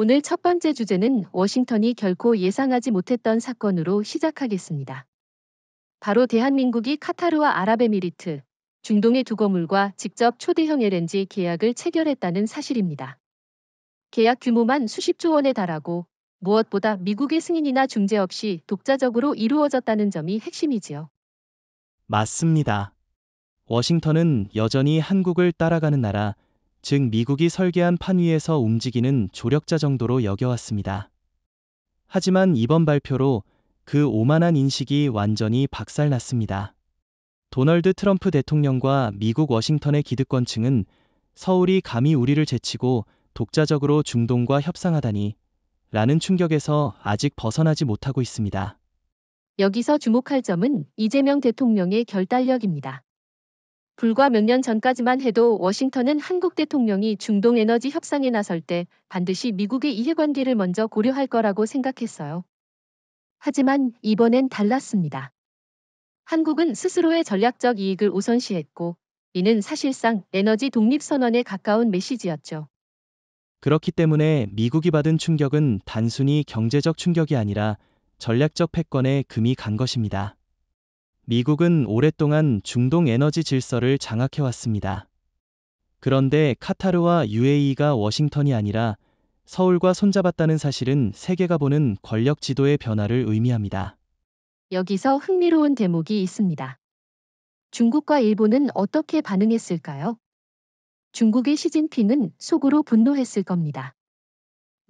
오늘 첫 번째 주제는 워싱턴이 결코 예상하지 못했던 사건으로 시작하겠습니다. 바로 대한민국이 카타르와 아랍에미리트, 중동의 두 거물과 직접 초대형 LNG 계약을 체결했다는 사실입니다. 계약 규모만 수십조 원에 달하고 무엇보다 미국의 승인이나 중재 없이 독자적으로 이루어졌다는 점이 핵심이지요. 맞습니다. 워싱턴은 여전히 한국을 따라가는 나라, 즉 미국이 설계한 판 위에서 움직이는 조력자 정도로 여겨왔습니다. 하지만 이번 발표로 그 오만한 인식이 완전히 박살났습니다. 도널드 트럼프 대통령과 미국 워싱턴의 기득권층은 서울이 감히 우리를 제치고 독자적으로 중동과 협상하다니 라는 충격에서 아직 벗어나지 못하고 있습니다. 여기서 주목할 점은 이재명 대통령의 결단력입니다. 불과 몇 년 전까지만 해도 워싱턴은 한국 대통령이 중동 에너지 협상에 나설 때 반드시 미국의 이해관계를 먼저 고려할 거라고 생각했어요. 하지만 이번엔 달랐습니다. 한국은 스스로의 전략적 이익을 우선시했고, 이는 사실상 에너지 독립선언에 가까운 메시지였죠. 그렇기 때문에 미국이 받은 충격은 단순히 경제적 충격이 아니라 전략적 패권에 금이 간 것입니다. 미국은 오랫동안 중동 에너지 질서를 장악해왔습니다. 그런데 카타르와 UAE가 워싱턴이 아니라 서울과 손잡았다는 사실은 세계가 보는 권력 지도의 변화를 의미합니다. 여기서 흥미로운 대목이 있습니다. 중국과 일본은 어떻게 반응했을까요? 중국의 시진핑은 속으로 분노했을 겁니다.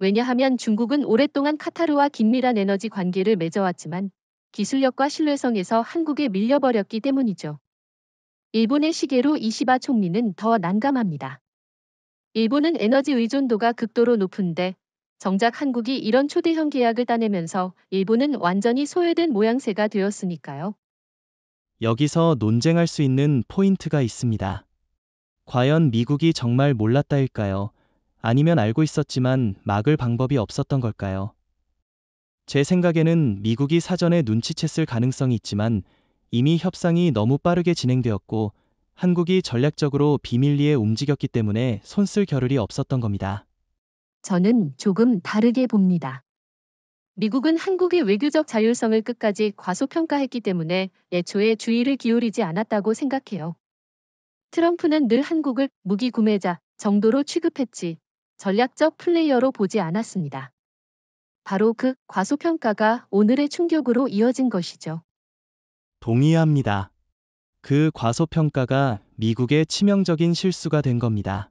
왜냐하면 중국은 오랫동안 카타르와 긴밀한 에너지 관계를 맺어왔지만 기술력과 신뢰성에서 한국에 밀려버렸기 때문이죠. 일본의 시게루 이시바 총리는 더 난감합니다. 일본은 에너지 의존도가 극도로 높은데 정작 한국이 이런 초대형 계약을 따내면서 일본은 완전히 소외된 모양새가 되었으니까요. 여기서 논쟁할 수 있는 포인트가 있습니다. 과연 미국이 정말 몰랐다일까요? 아니면 알고 있었지만 막을 방법이 없었던 걸까요? 제 생각에는 미국이 사전에 눈치챘을 가능성이 있지만 이미 협상이 너무 빠르게 진행되었고 한국이 전략적으로 비밀리에 움직였기 때문에 손쓸 겨를이 없었던 겁니다. 저는 조금 다르게 봅니다. 미국은 한국의 외교적 자율성을 끝까지 과소평가했기 때문에 애초에 주의를 기울이지 않았다고 생각해요. 트럼프는 늘 한국을 무기 구매자 정도로 취급했지 전략적 플레이어로 보지 않았습니다. 바로 그 과소평가가 오늘의 충격으로 이어진 것이죠. 동의합니다. 그 과소평가가 미국의 치명적인 실수가 된 겁니다.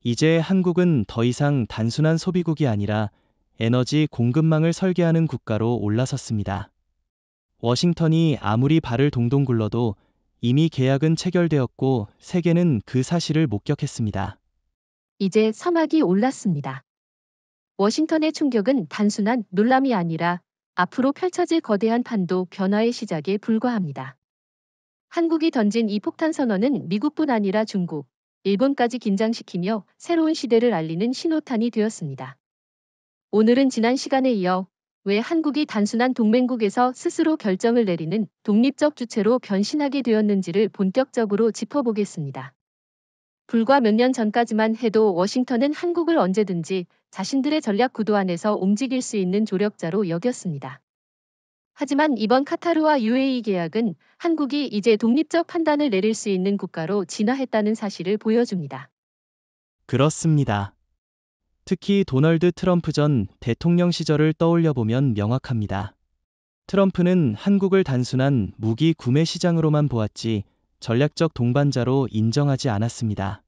이제 한국은 더 이상 단순한 소비국이 아니라 에너지 공급망을 설계하는 국가로 올라섰습니다. 워싱턴이 아무리 발을 동동 굴러도 이미 계약은 체결되었고 세계는 그 사실을 목격했습니다. 이제 서막이 올랐습니다. 워싱턴의 충격은 단순한 놀람이 아니라 앞으로 펼쳐질 거대한 판도 변화의 시작에 불과합니다. 한국이 던진 이 폭탄 선언은 미국뿐 아니라 중국, 일본까지 긴장시키며 새로운 시대를 알리는 신호탄이 되었습니다. 오늘은 지난 시간에 이어 왜 한국이 단순한 동맹국에서 스스로 결정을 내리는 독립적 주체로 변신하게 되었는지를 본격적으로 짚어보겠습니다. 불과 몇 년 전까지만 해도 워싱턴은 한국을 언제든지 자신들의 전략 구도 안에서 움직일 수 있는 조력자로 여겼습니다. 하지만 이번 카타르와 UAE 계약은 한국이 이제 독립적 판단을 내릴 수 있는 국가로 진화했다는 사실을 보여줍니다. 그렇습니다. 특히 도널드 트럼프 전 대통령 시절을 떠올려 보면 명확합니다. 트럼프는 한국을 단순한 무기 구매 시장으로만 보았지 전략적 동반자로 인정하지 않았습니다.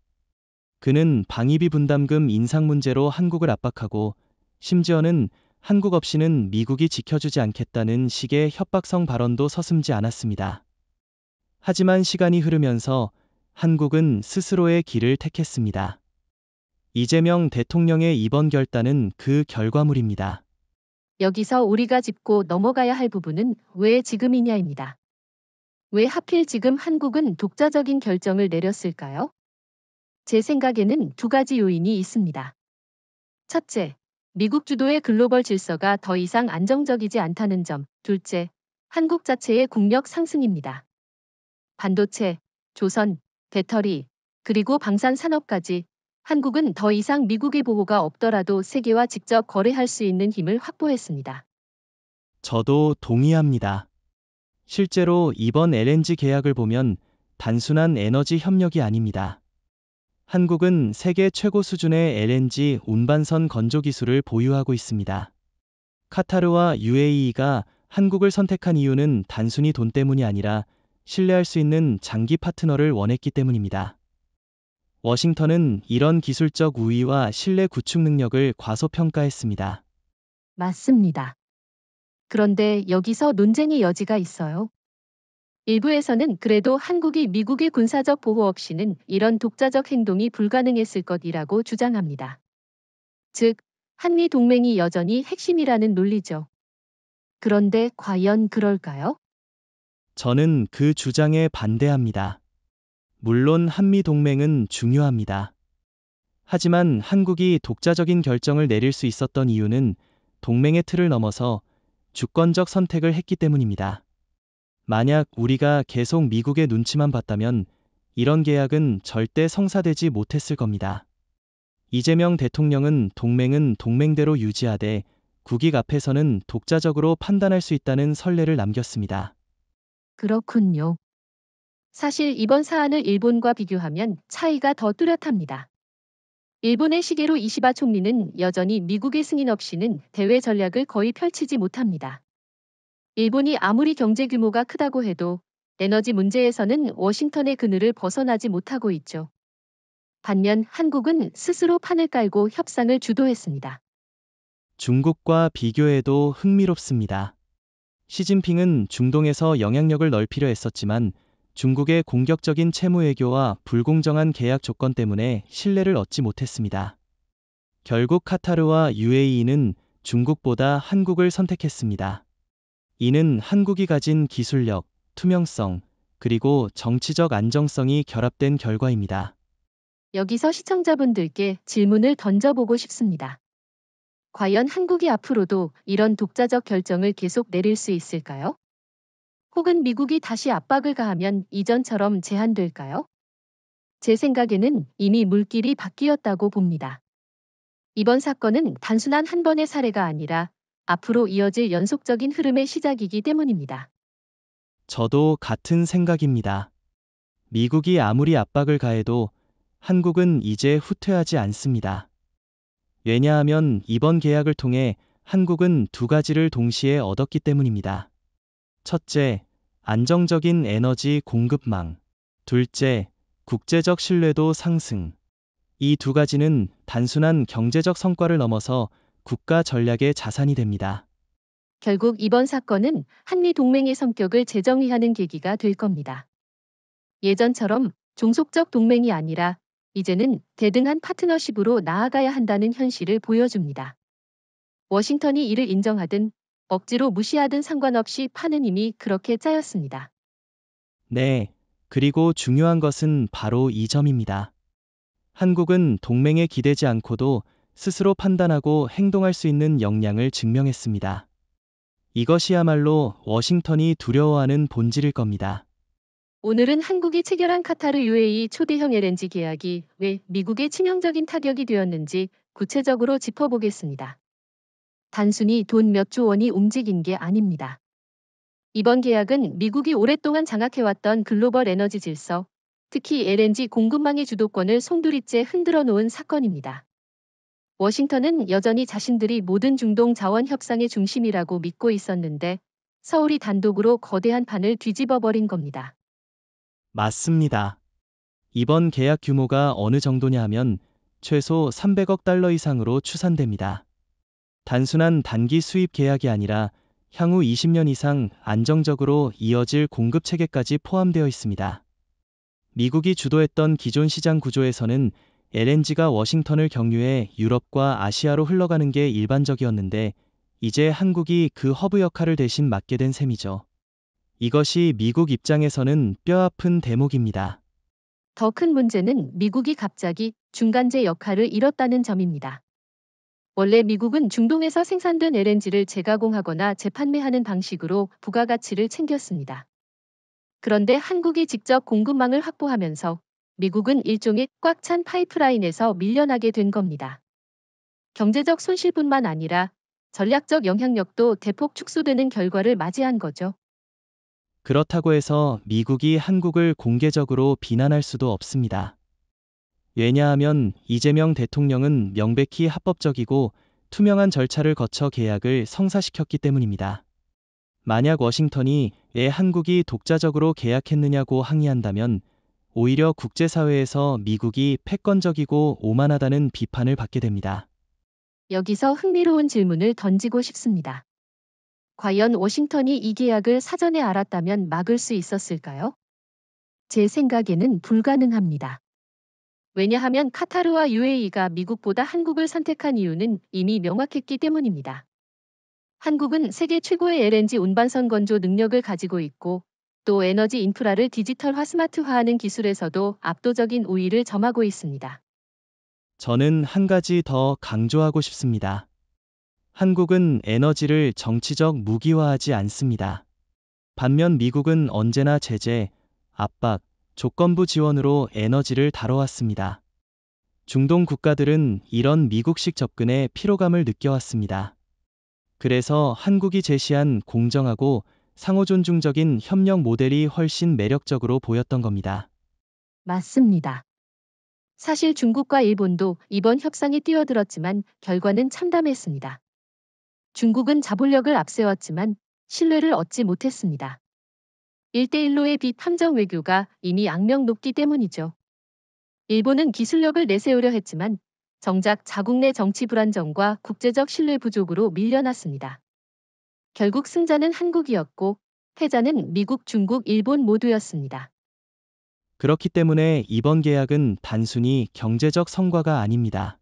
그는 방위비 분담금 인상 문제로 한국을 압박하고 심지어는 한국 없이는 미국이 지켜주지 않겠다는 식의 협박성 발언도 서슴지 않았습니다. 하지만 시간이 흐르면서 한국은 스스로의 길을 택했습니다. 이재명 대통령의 이번 결단은 그 결과물입니다. 여기서 우리가 짚고 넘어가야 할 부분은 왜 지금이냐입니다. 왜 하필 지금 한국은 독자적인 결정을 내렸을까요? 제 생각에는 두 가지 요인이 있습니다. 첫째, 미국 주도의 글로벌 질서가 더 이상 안정적이지 않다는 점. 둘째, 한국 자체의 국력 상승입니다. 반도체, 조선, 배터리, 그리고 방산 산업까지 한국은 더 이상 미국의 보호가 없더라도 세계와 직접 거래할 수 있는 힘을 확보했습니다. 저도 동의합니다. 실제로 이번 LNG 계약을 보면 단순한 에너지 협력이 아닙니다. 한국은 세계 최고 수준의 LNG 운반선 건조 기술을 보유하고 있습니다. 카타르와 UAE가 한국을 선택한 이유는 단순히 돈 때문이 아니라 신뢰할 수 있는 장기 파트너를 원했기 때문입니다. 워싱턴은 이런 기술적 우위와 신뢰 구축 능력을 과소평가했습니다. 맞습니다. 그런데 여기서 논쟁의 여지가 있어요. 일부에서는 그래도 한국이 미국의 군사적 보호 없이는 이런 독자적 행동이 불가능했을 것이라고 주장합니다. 즉, 한미 동맹이 여전히 핵심이라는 논리죠. 그런데 과연 그럴까요? 저는 그 주장에 반대합니다. 물론 한미 동맹은 중요합니다. 하지만 한국이 독자적인 결정을 내릴 수 있었던 이유는 동맹의 틀을 넘어서 주권적 선택을 했기 때문입니다. 만약 우리가 계속 미국의 눈치만 봤다면 이런 계약은 절대 성사되지 못했을 겁니다. 이재명 대통령은 동맹은 동맹대로 유지하되 국익 앞에서는 독자적으로 판단할 수 있다는 선례를 남겼습니다. 그렇군요. 사실 이번 사안을 일본과 비교하면 차이가 더 뚜렷합니다. 일본의 시게로 이시바 총리는 여전히 미국의 승인 없이는 대외 전략을 거의 펼치지 못합니다. 일본이 아무리 경제 규모가 크다고 해도 에너지 문제에서는 워싱턴의 그늘을 벗어나지 못하고 있죠. 반면 한국은 스스로 판을 깔고 협상을 주도했습니다. 중국과 비교해도 흥미롭습니다. 시진핑은 중동에서 영향력을 넓히려 했었지만 중국의 공격적인 채무 외교와 불공정한 계약 조건 때문에 신뢰를 얻지 못했습니다. 결국 카타르와 UAE는 중국보다 한국을 선택했습니다. 이는 한국이 가진 기술력, 투명성, 그리고 정치적 안정성이 결합된 결과입니다. 여기서 시청자분들께 질문을 던져보고 싶습니다. 과연 한국이 앞으로도 이런 독자적 결정을 계속 내릴 수 있을까요? 혹은 미국이 다시 압박을 가하면 이전처럼 제한될까요? 제 생각에는 이미 물길이 바뀌었다고 봅니다. 이번 사건은 단순한 한 번의 사례가 아니라 앞으로 이어질 연속적인 흐름의 시작이기 때문입니다. 저도 같은 생각입니다. 미국이 아무리 압박을 가해도 한국은 이제 후퇴하지 않습니다. 왜냐하면 이번 계약을 통해 한국은 두 가지를 동시에 얻었기 때문입니다. 첫째, 안정적인 에너지 공급망. 둘째, 국제적 신뢰도 상승. 이 두 가지는 단순한 경제적 성과를 넘어서 국가 전략의 자산이 됩니다. 결국 이번 사건은 한미 동맹의 성격을 재정의하는 계기가 될 겁니다. 예전처럼 종속적 동맹이 아니라 이제는 대등한 파트너십으로 나아가야 한다는 현실을 보여줍니다. 워싱턴이 이를 인정하든 억지로 무시하든 상관없이 판은 이미 그렇게 짜였습니다. 네, 그리고 중요한 것은 바로 이 점입니다. 한국은 동맹에 기대지 않고도 스스로 판단하고 행동할 수 있는 역량을 증명했습니다. 이것이야말로 워싱턴이 두려워하는 본질일 겁니다. 오늘은 한국이 체결한 카타르 UAE 초대형 LNG 계약이 왜 미국의 치명적인 타격이 되었는지 구체적으로 짚어보겠습니다. 단순히 돈 몇 조 원이 움직인 게 아닙니다. 이번 계약은 미국이 오랫동안 장악해왔던 글로벌 에너지 질서, 특히 LNG 공급망의 주도권을 송두리째 흔들어 놓은 사건입니다. 워싱턴은 여전히 자신들이 모든 중동 자원 협상의 중심이라고 믿고 있었는데 서울이 단독으로 거대한 판을 뒤집어 버린 겁니다. 맞습니다. 이번 계약 규모가 어느 정도냐 하면 최소 300억 달러 이상으로 추산됩니다. 단순한 단기 수입 계약이 아니라 향후 20년 이상 안정적으로 이어질 공급 체계까지 포함되어 있습니다. 미국이 주도했던 기존 시장 구조에서는 LNG가 워싱턴을 경유해 유럽과 아시아로 흘러가는 게 일반적이었는데 이제 한국이 그 허브 역할을 대신 맡게 된 셈이죠. 이것이 미국 입장에서는 뼈아픈 대목입니다. 더 큰 문제는 미국이 갑자기 중간재 역할을 잃었다는 점입니다. 원래 미국은 중동에서 생산된 LNG를 재가공하거나 재판매하는 방식으로 부가가치를 챙겼습니다. 그런데 한국이 직접 공급망을 확보하면서 미국은 일종의 꽉 찬 파이프라인에서 밀려나게 된 겁니다. 경제적 손실뿐만 아니라 전략적 영향력도 대폭 축소되는 결과를 맞이한 거죠. 그렇다고 해서 미국이 한국을 공개적으로 비난할 수도 없습니다. 왜냐하면 이재명 대통령은 명백히 합법적이고 투명한 절차를 거쳐 계약을 성사시켰기 때문입니다. 만약 워싱턴이 왜 한국이 독자적으로 계약했느냐고 항의한다면 오히려 국제사회에서 미국이 패권적이고 오만하다는 비판을 받게 됩니다. 여기서 흥미로운 질문을 던지고 싶습니다. 과연 워싱턴이 이 계약을 사전에 알았다면 막을 수 있었을까요? 제 생각에는 불가능합니다. 왜냐하면 카타르와 UAE가 미국보다 한국을 선택한 이유는 이미 명확했기 때문입니다. 한국은 세계 최고의 LNG 운반선 건조 능력을 가지고 있고 또 에너지 인프라를 디지털화 스마트화하는 기술에서도 압도적인 우위를 점하고 있습니다. 저는 한 가지 더 강조하고 싶습니다. 한국은 에너지를 정치적 무기화하지 않습니다. 반면 미국은 언제나 제재, 압박, 조건부 지원으로 에너지를 다뤄왔습니다. 중동 국가들은 이런 미국식 접근에 피로감을 느껴왔습니다. 그래서 한국이 제시한 공정하고 상호 존중적인 협력 모델이 훨씬 매력적으로 보였던 겁니다. 맞습니다. 사실 중국과 일본도 이번 협상에 뛰어들었지만 결과는 참담했습니다. 중국은 자본력을 앞세웠지만 신뢰를 얻지 못했습니다. 1대1로의 비탐정 외교가 이미 악명 높기 때문이죠. 일본은 기술력을 내세우려 했지만 정작 자국 내 정치 불안정과 국제적 신뢰 부족으로 밀려났습니다. 결국 승자는 한국이었고 패자는 미국, 중국, 일본 모두였습니다. 그렇기 때문에 이번 계약은 단순히 경제적 성과가 아닙니다.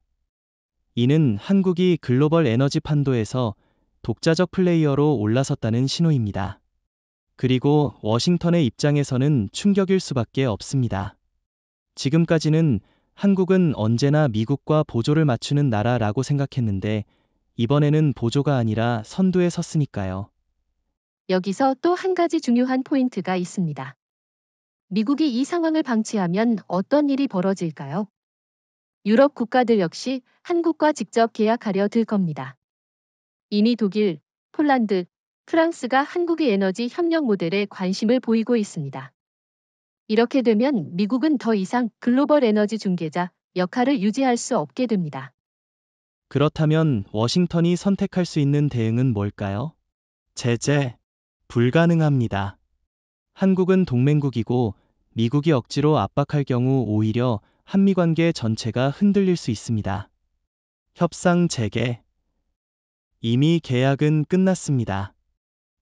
이는 한국이 글로벌 에너지 판도에서 독자적 플레이어로 올라섰다는 신호입니다. 그리고 워싱턴의 입장에서는 충격일 수밖에 없습니다. 지금까지는 한국은 언제나 미국과 보조를 맞추는 나라라고 생각했는데 이번에는 보조가 아니라 선두에 섰으니까요. 여기서 또 한 가지 중요한 포인트가 있습니다. 미국이 이 상황을 방치하면 어떤 일이 벌어질까요? 유럽 국가들 역시 한국과 직접 계약하려 들 겁니다. 이미 독일, 폴란드, 프랑스가 한국의 에너지 협력 모델에 관심을 보이고 있습니다. 이렇게 되면 미국은 더 이상 글로벌 에너지 중개자 역할을 유지할 수 없게 됩니다. 그렇다면 워싱턴이 선택할 수 있는 대응은 뭘까요? 제재. 불가능합니다. 한국은 동맹국이고 미국이 억지로 압박할 경우 오히려 한미 관계 전체가 흔들릴 수 있습니다. 협상 재개. 이미 계약은 끝났습니다.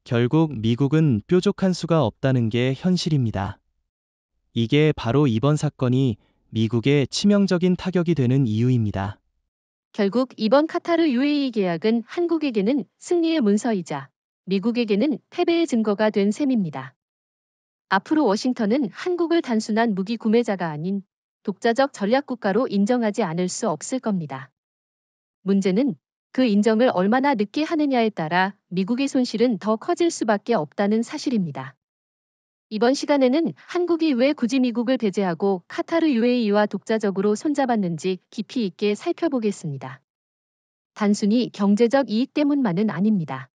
결국 미국은 뾰족한 수가 없다는 게 현실입니다. 이게 바로 이번 사건이 미국의 치명적인 타격이 되는 이유입니다. 결국 이번 카타르 UAE 계약은 한국에게는 승리의 문서이자 미국에게는 패배의 증거가 된 셈입니다. 앞으로 워싱턴은 한국을 단순한 무기 구매자가 아닌 독자적 전략 국가로 인정하지 않을 수 없을 겁니다. 문제는 그 인정을 얼마나 늦게 하느냐에 따라 미국의 손실은 더 커질 수밖에 없다는 사실입니다. 이번 시간에는 한국이 왜 굳이 미국을 배제하고 카타르 UAE와 독자적으로 손잡았는지 깊이 있게 살펴보겠습니다. 단순히 경제적 이익 때문만은 아닙니다.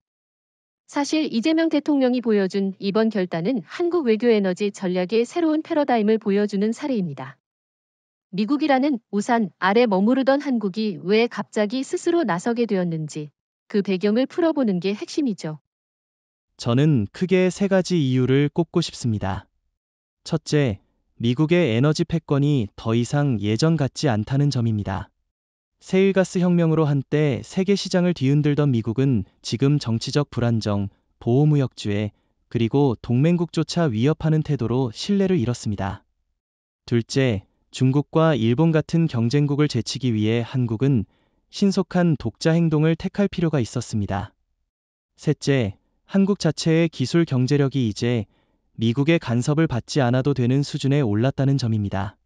사실 이재명 대통령이 보여준 이번 결단은 한국 외교 에너지 전략의 새로운 패러다임을 보여주는 사례입니다. 미국이라는 우산 아래 머무르던 한국이 왜 갑자기 스스로 나서게 되었는지 그 배경을 풀어보는 게 핵심이죠. 저는 크게 세 가지 이유를 꼽고 싶습니다. 첫째, 미국의 에너지 패권이 더 이상 예전 같지 않다는 점입니다. 세일가스 혁명으로 한때 세계 시장을 뒤흔들던 미국은 지금 정치적 불안정, 보호무역주의, 그리고 동맹국조차 위협하는 태도로 신뢰를 잃었습니다. 둘째, 중국과 일본 같은 경쟁국을 제치기 위해 한국은 신속한 독자 행동을 택할 필요가 있었습니다. 셋째, 한국 자체의 기술 경제력이 이제 미국의 간섭을 받지 않아도 되는 수준에 올랐다는 점입니다.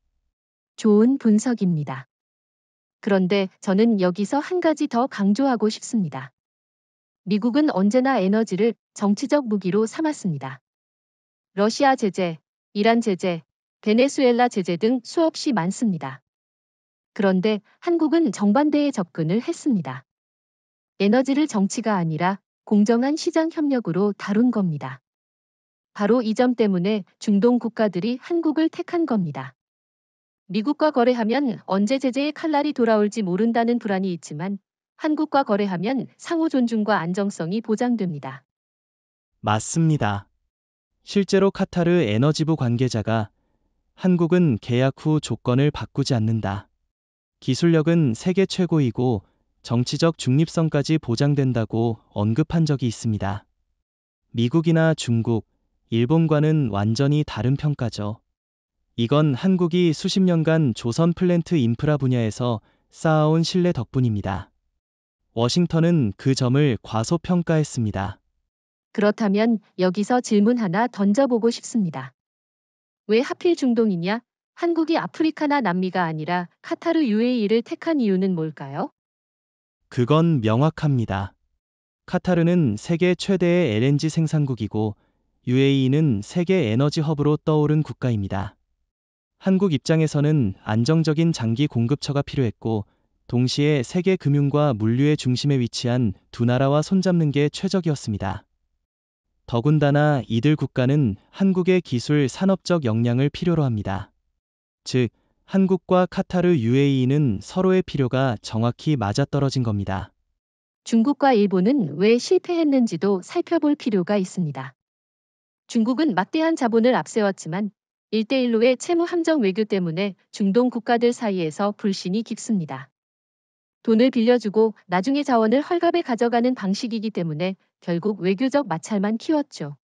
좋은 분석입니다. 그런데 저는 여기서 한 가지 더 강조하고 싶습니다. 미국은 언제나 에너지를 정치적 무기로 삼았습니다. 러시아 제재, 이란 제재, 베네수엘라 제재 등 수없이 많습니다. 그런데 한국은 정반대의 접근을 했습니다. 에너지를 정치가 아니라 공정한 시장 협력으로 다룬 겁니다. 바로 이 점 때문에 중동 국가들이 한국을 택한 겁니다. 미국과 거래하면 언제 제재의 칼날이 돌아올지 모른다는 불안이 있지만 한국과 거래하면 상호 존중과 안정성이 보장됩니다. 맞습니다. 실제로 카타르 에너지부 관계자가 한국은 계약 후 조건을 바꾸지 않는다. 기술력은 세계 최고이고 정치적 중립성까지 보장된다고 언급한 적이 있습니다. 미국이나 중국, 일본과는 완전히 다른 평가죠. 이건 한국이 수십 년간 조선 플랜트 인프라 분야에서 쌓아온 신뢰 덕분입니다. 워싱턴은 그 점을 과소평가했습니다. 그렇다면 여기서 질문 하나 던져보고 싶습니다. 왜 하필 중동이냐? 한국이 아프리카나 남미가 아니라 카타르 UAE를 택한 이유는 뭘까요? 그건 명확합니다. 카타르는 세계 최대의 LNG 생산국이고 UAE는 세계 에너지 허브로 떠오른 국가입니다. 한국 입장에서는 안정적인 장기 공급처가 필요했고 동시에 세계 금융과 물류의 중심에 위치한 두 나라와 손잡는 게 최적이었습니다. 더군다나 이들 국가는 한국의 기술 산업적 역량을 필요로 합니다. 즉, 한국과 카타르 UAE는 서로의 필요가 정확히 맞아떨어진 겁니다. 중국과 일본은 왜 실패했는지도 살펴볼 필요가 있습니다. 중국은 막대한 자본을 앞세웠지만 1대1로의 채무 함정 외교 때문에 중동 국가들 사이에서 불신이 깊습니다. 돈을 빌려주고 나중에 자원을 헐값에 가져가는 방식이기 때문에 결국 외교적 마찰만 키웠죠.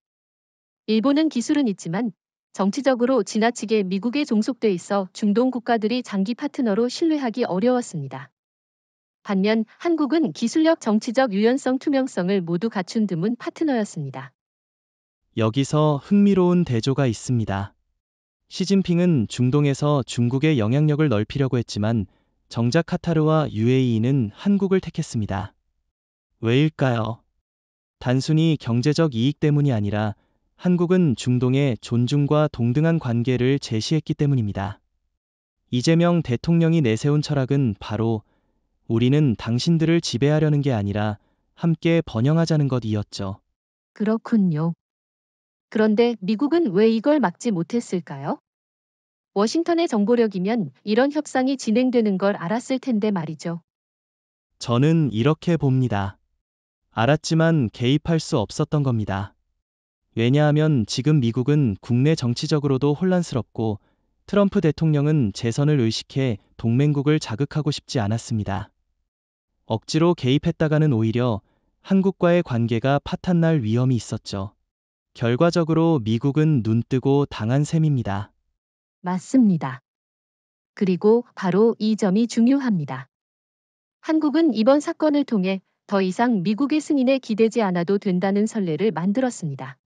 일본은 기술은 있지만 정치적으로 지나치게 미국에 종속돼 있어 중동 국가들이 장기 파트너로 신뢰하기 어려웠습니다. 반면 한국은 기술력, 정치적 유연성, 투명성을 모두 갖춘 드문 파트너였습니다. 여기서 흥미로운 대조가 있습니다. 시진핑은 중동에서 중국의 영향력을 넓히려고 했지만 정작 카타르와 UAE는 한국을 택했습니다. 왜일까요? 단순히 경제적 이익 때문이 아니라 한국은 중동에 존중과 동등한 관계를 제시했기 때문입니다. 이재명 대통령이 내세운 철학은 바로 우리는 당신들을 지배하려는 게 아니라 함께 번영하자는 것이었죠. 그렇군요. 그런데 미국은 왜 이걸 막지 못했을까요? 워싱턴의 정보력이면 이런 협상이 진행되는 걸 알았을 텐데 말이죠. 저는 이렇게 봅니다. 알았지만 개입할 수 없었던 겁니다. 왜냐하면 지금 미국은 국내 정치적으로도 혼란스럽고 트럼프 대통령은 재선을 의식해 동맹국을 자극하고 싶지 않았습니다. 억지로 개입했다가는 오히려 한국과의 관계가 파탄날 위험이 있었죠. 결과적으로 미국은 눈뜨고 당한 셈입니다. 맞습니다. 그리고 바로 이 점이 중요합니다. 한국은 이번 사건을 통해 더 이상 미국의 승인에 기대지 않아도 된다는 선례를 만들었습니다.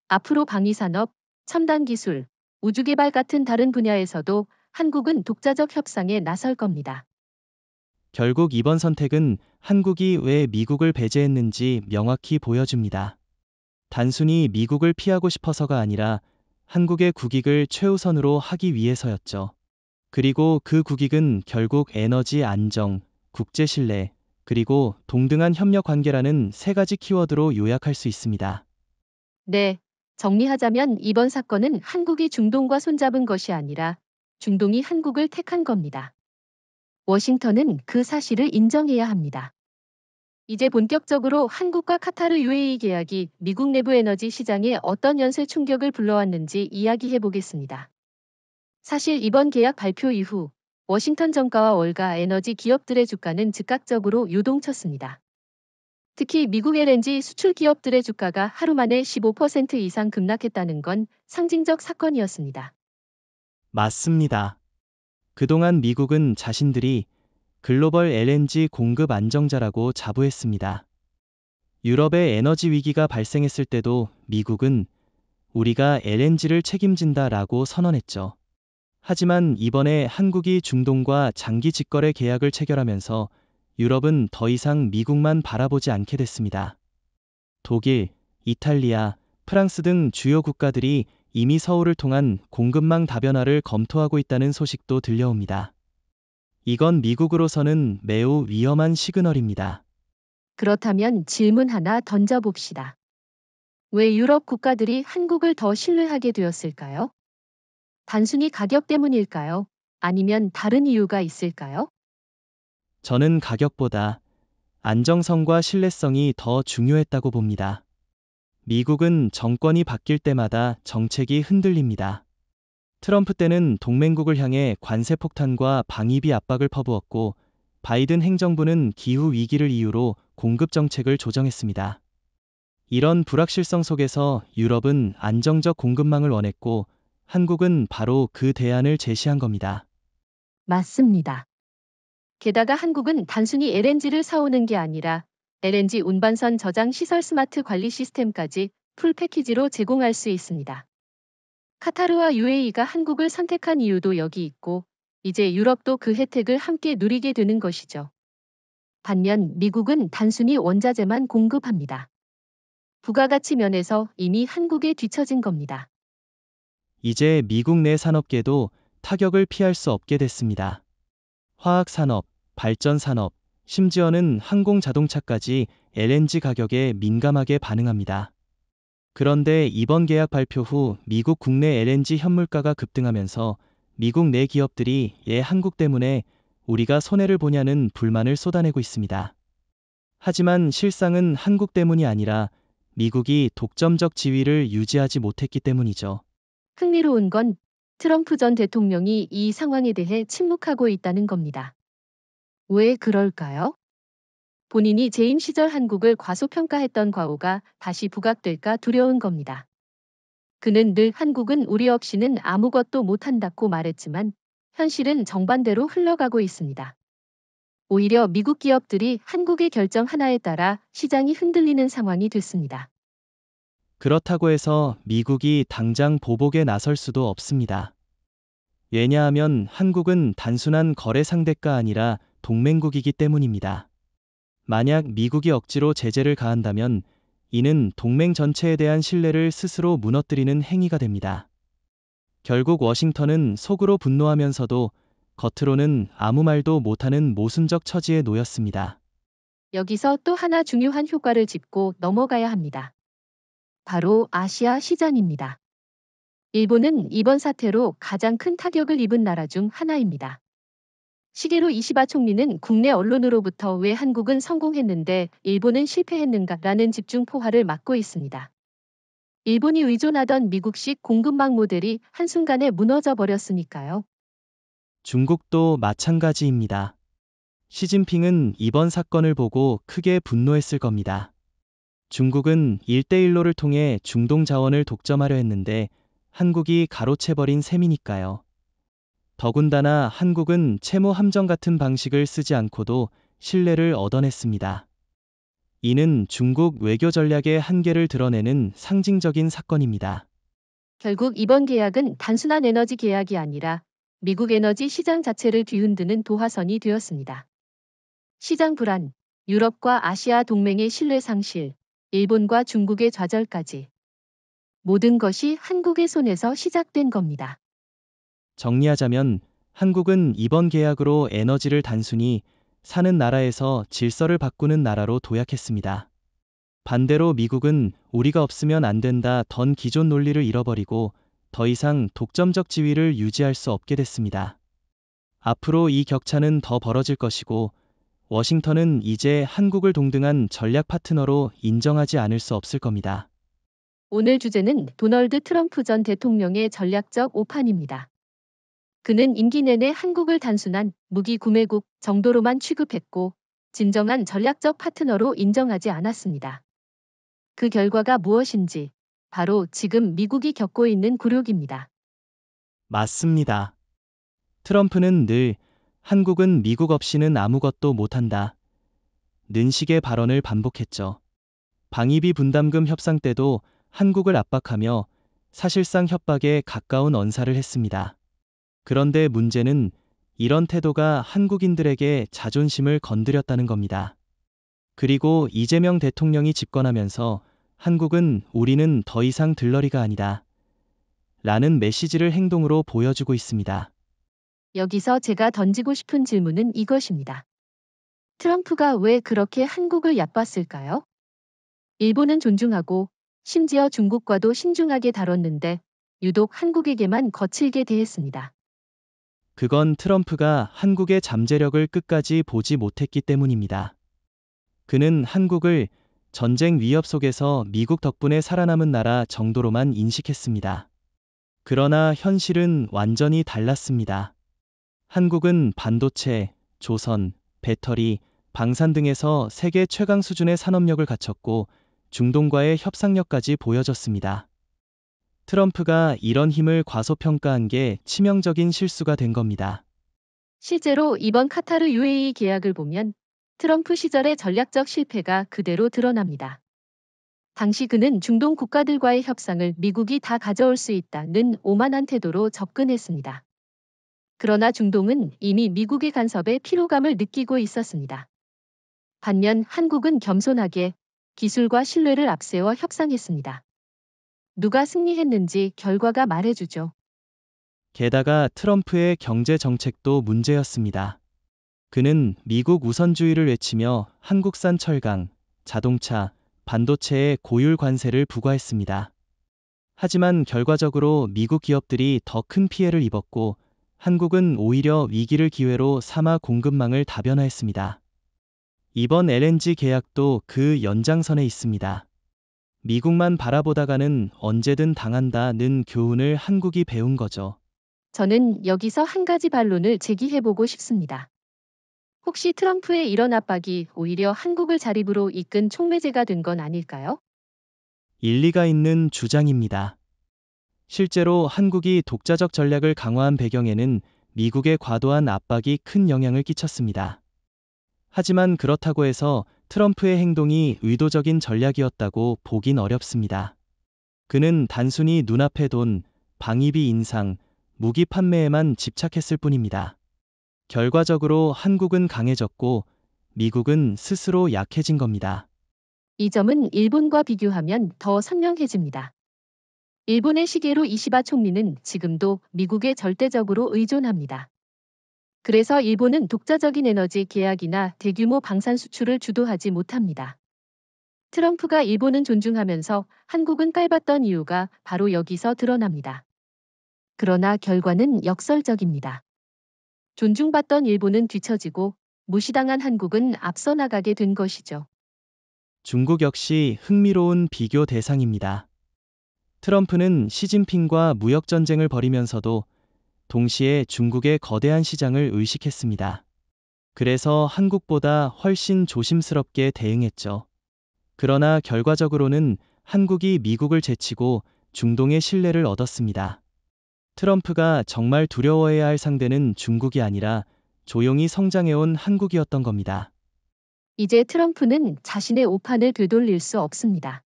앞으로 방위산업, 첨단기술, 우주개발 같은 다른 분야에서도 한국은 독자적 협상에 나설 겁니다. 결국 이번 선택은 한국이 왜 미국을 배제했는지 명확히 보여줍니다. 단순히 미국을 피하고 싶어서가 아니라 한국의 국익을 최우선으로 하기 위해서였죠. 그리고 그 국익은 결국 에너지 안정, 국제 신뢰, 그리고 동등한 협력 관계라는 세 가지 키워드로 요약할 수 있습니다. 네, 정리하자면 이번 사건은 한국이 중동과 손잡은 것이 아니라 중동이 한국을 택한 겁니다. 워싱턴은 그 사실을 인정해야 합니다. 이제 본격적으로 한국과 카타르 UAE 계약이 미국 내부 에너지 시장에 어떤 연쇄 충격을 불러왔는지 이야기해 보겠습니다. 사실 이번 계약 발표 이후 워싱턴 정가와 월가 에너지 기업들의 주가는 즉각적으로 요동쳤습니다. 특히 미국 LNG 수출 기업들의 주가가 하루 만에 15% 이상 급락했다는 건 상징적 사건이었습니다. 맞습니다. 그동안 미국은 자신들이 글로벌 LNG 공급 안정자라고 자부했습니다. 유럽의 에너지 위기가 발생했을 때도 미국은 우리가 LNG를 책임진다라고 선언했죠. 하지만 이번에 한국이 중동과 장기 직거래 계약을 체결하면서 유럽은 더 이상 미국만 바라보지 않게 됐습니다. 독일, 이탈리아, 프랑스 등 주요 국가들이 이미 서울을 통한 공급망 다변화를 검토하고 있다는 소식도 들려옵니다. 이건 미국으로서는 매우 위험한 시그널입니다. 그렇다면 질문 하나 던져봅시다. 왜 유럽 국가들이 한국을 더 신뢰하게 되었을까요? 단순히 가격 때문일까요? 아니면 다른 이유가 있을까요? 저는 가격보다 안정성과 신뢰성이 더 중요했다고 봅니다. 미국은 정권이 바뀔 때마다 정책이 흔들립니다. 트럼프 때는 동맹국을 향해 관세 폭탄과 방위비 압박을 퍼부었고, 바이든 행정부는 기후 위기를 이유로 공급 정책을 조정했습니다. 이런 불확실성 속에서 유럽은 안정적 공급망을 원했고, 한국은 바로 그 대안을 제시한 겁니다. 맞습니다. 게다가 한국은 단순히 LNG를 사오는 게 아니라 LNG 운반선 저장 시설 스마트 관리 시스템까지 풀 패키지로 제공할 수 있습니다. 카타르와 UAE가 한국을 선택한 이유도 여기 있고, 이제 유럽도 그 혜택을 함께 누리게 되는 것이죠. 반면 미국은 단순히 원자재만 공급합니다. 부가가치 면에서 이미 한국에 뒤처진 겁니다. 이제 미국 내 산업계도 타격을 피할 수 없게 됐습니다. 화학산업, 발전산업, 심지어는 항공자동차까지 LNG 가격에 민감하게 반응합니다. 그런데 이번 계약 발표 후 미국 국내 LNG 현물가가 급등하면서 미국 내 기업들이 한국 때문에 우리가 손해를 보냐는 불만을 쏟아내고 있습니다. 하지만 실상은 한국 때문이 아니라 미국이 독점적 지위를 유지하지 못했기 때문이죠. 흥미로운 건 트럼프 전 대통령이 이 상황에 대해 침묵하고 있다는 겁니다. 왜 그럴까요? 본인이 재임 시절 한국을 과소평가했던 과오가 다시 부각될까 두려운 겁니다. 그는 늘 한국은 우리 없이는 아무것도 못한다고 말했지만 현실은 정반대로 흘러가고 있습니다. 오히려 미국 기업들이 한국의 결정 하나에 따라 시장이 흔들리는 상황이 됐습니다. 그렇다고 해서 미국이 당장 보복에 나설 수도 없습니다. 왜냐하면 한국은 단순한 거래 상대가 아니라 동맹국이기 때문입니다. 만약 미국이 억지로 제재를 가한다면 이는 동맹 전체에 대한 신뢰를 스스로 무너뜨리는 행위가 됩니다. 결국 워싱턴은 속으로 분노하면서도 겉으로는 아무 말도 못하는 모순적 처지에 놓였습니다. 여기서 또 하나 중요한 효과를 짚고 넘어가야 합니다. 바로 아시아 시장입니다. 일본은 이번 사태로 가장 큰 타격을 입은 나라 중 하나입니다. 시게루 이시바 총리는 국내 언론으로부터 왜 한국은 성공했는데 일본은 실패했는가라는 집중 포화를 맞고 있습니다. 일본이 의존하던 미국식 공급망 모델이 한순간에 무너져 버렸으니까요. 중국도 마찬가지입니다. 시진핑은 이번 사건을 보고 크게 분노했을 겁니다. 중국은 1대1로를 통해 중동 자원을 독점하려 했는데 한국이 가로채버린 셈이니까요. 더군다나 한국은 채무 함정 같은 방식을 쓰지 않고도 신뢰를 얻어냈습니다. 이는 중국 외교 전략의 한계를 드러내는 상징적인 사건입니다. 결국 이번 계약은 단순한 에너지 계약이 아니라 미국 에너지 시장 자체를 뒤흔드는 도화선이 되었습니다. 시장 불안, 유럽과 아시아 동맹의 신뢰 상실, 일본과 중국의 좌절까지 모든 것이 한국의 손에서 시작된 겁니다. 정리하자면 한국은 이번 계약으로 에너지를 단순히 사는 나라에서 질서를 바꾸는 나라로 도약했습니다. 반대로 미국은 우리가 없으면 안 된다던 기존 논리를 잃어버리고 더 이상 독점적 지위를 유지할 수 없게 됐습니다. 앞으로 이 격차는 더 벌어질 것이고 워싱턴은 이제 한국을 동등한 전략 파트너로 인정하지 않을 수 없을 겁니다. 오늘 주제는 도널드 트럼프 전 대통령의 전략적 오판입니다. 그는 임기 내내 한국을 단순한 무기 구매국 정도로만 취급했고 진정한 전략적 파트너로 인정하지 않았습니다. 그 결과가 무엇인지 바로 지금 미국이 겪고 있는 굴욕입니다. 맞습니다. 트럼프는 늘 한국은 미국 없이는 아무것도 못한다 는 식의 발언을 반복했죠. 방위비 분담금 협상 때도 한국을 압박하며 사실상 협박에 가까운 언사를 했습니다. 그런데 문제는 이런 태도가 한국인들에게 자존심을 건드렸다는 겁니다. 그리고 이재명 대통령이 집권하면서 한국은 우리는 더 이상 들러리가 아니다 라는 메시지를 행동으로 보여주고 있습니다. 여기서 제가 던지고 싶은 질문은 이것입니다. 트럼프가 왜 그렇게 한국을 얕봤을까요? 일본은 존중하고 심지어 중국과도 신중하게 다뤘는데 유독 한국에게만 거칠게 대했습니다. 그건 트럼프가 한국의 잠재력을 끝까지 보지 못했기 때문입니다. 그는 한국을 전쟁 위협 속에서 미국 덕분에 살아남은 나라 정도로만 인식했습니다. 그러나 현실은 완전히 달랐습니다. 한국은 반도체, 조선, 배터리, 방산 등에서 세계 최강 수준의 산업력을 갖췄고 중동과의 협상력까지 보여줬습니다. 트럼프가 이런 힘을 과소평가한 게 치명적인 실수가 된 겁니다. 실제로 이번 카타르 UAE 계약을 보면 트럼프 시절의 전략적 실패가 그대로 드러납니다. 당시 그는 중동 국가들과의 협상을 미국이 다 가져올 수 있다는 오만한 태도로 접근했습니다. 그러나 중동은 이미 미국의 간섭에 피로감을 느끼고 있었습니다. 반면 한국은 겸손하게 기술과 신뢰를 앞세워 협상했습니다. 누가 승리했는지 결과가 말해주죠. 게다가 트럼프의 경제 정책도 문제였습니다. 그는 미국 우선주의를 외치며 한국산 철강, 자동차, 반도체에 고율 관세를 부과했습니다. 하지만 결과적으로 미국 기업들이 더 큰 피해를 입었고 한국은 오히려 위기를 기회로 삼아 공급망을 다변화했습니다. 이번 LNG 계약도 그 연장선에 있습니다. 미국만 바라보다가는 언제든 당한다는 교훈을 한국이 배운 거죠. 저는 여기서 한 가지 반론을 제기해보고 싶습니다. 혹시 트럼프의 이런 압박이 오히려 한국을 자립으로 이끈 촉매제가 된 건 아닐까요? 일리가 있는 주장입니다. 실제로 한국이 독자적 전략을 강화한 배경에는 미국의 과도한 압박이 큰 영향을 끼쳤습니다. 하지만 그렇다고 해서 트럼프의 행동이 의도적인 전략이었다고 보긴 어렵습니다. 그는 단순히 눈앞의 돈, 방위비 인상, 무기 판매에만 집착했을 뿐입니다. 결과적으로 한국은 강해졌고 미국은 스스로 약해진 겁니다. 이 점은 일본과 비교하면 더 선명해집니다. 일본의 시게로 이시바 총리는 지금도 미국에 절대적으로 의존합니다. 그래서 일본은 독자적인 에너지 계약이나 대규모 방산 수출을 주도하지 못합니다. 트럼프가 일본은 존중하면서 한국은 깔봤던 이유가 바로 여기서 드러납니다. 그러나 결과는 역설적입니다. 존중받던 일본은 뒤처지고 무시당한 한국은 앞서 나가게 된 것이죠. 중국 역시 흥미로운 비교 대상입니다. 트럼프는 시진핑과 무역 전쟁을 벌이면서도 동시에 중국의 거대한 시장을 의식했습니다. 그래서 한국보다 훨씬 조심스럽게 대응했죠. 그러나 결과적으로는 한국이 미국을 제치고 중동의 신뢰를 얻었습니다. 트럼프가 정말 두려워해야 할 상대는 중국이 아니라 조용히 성장해온 한국이었던 겁니다. 이제 트럼프는 자신의 오판을 되돌릴 수 없습니다.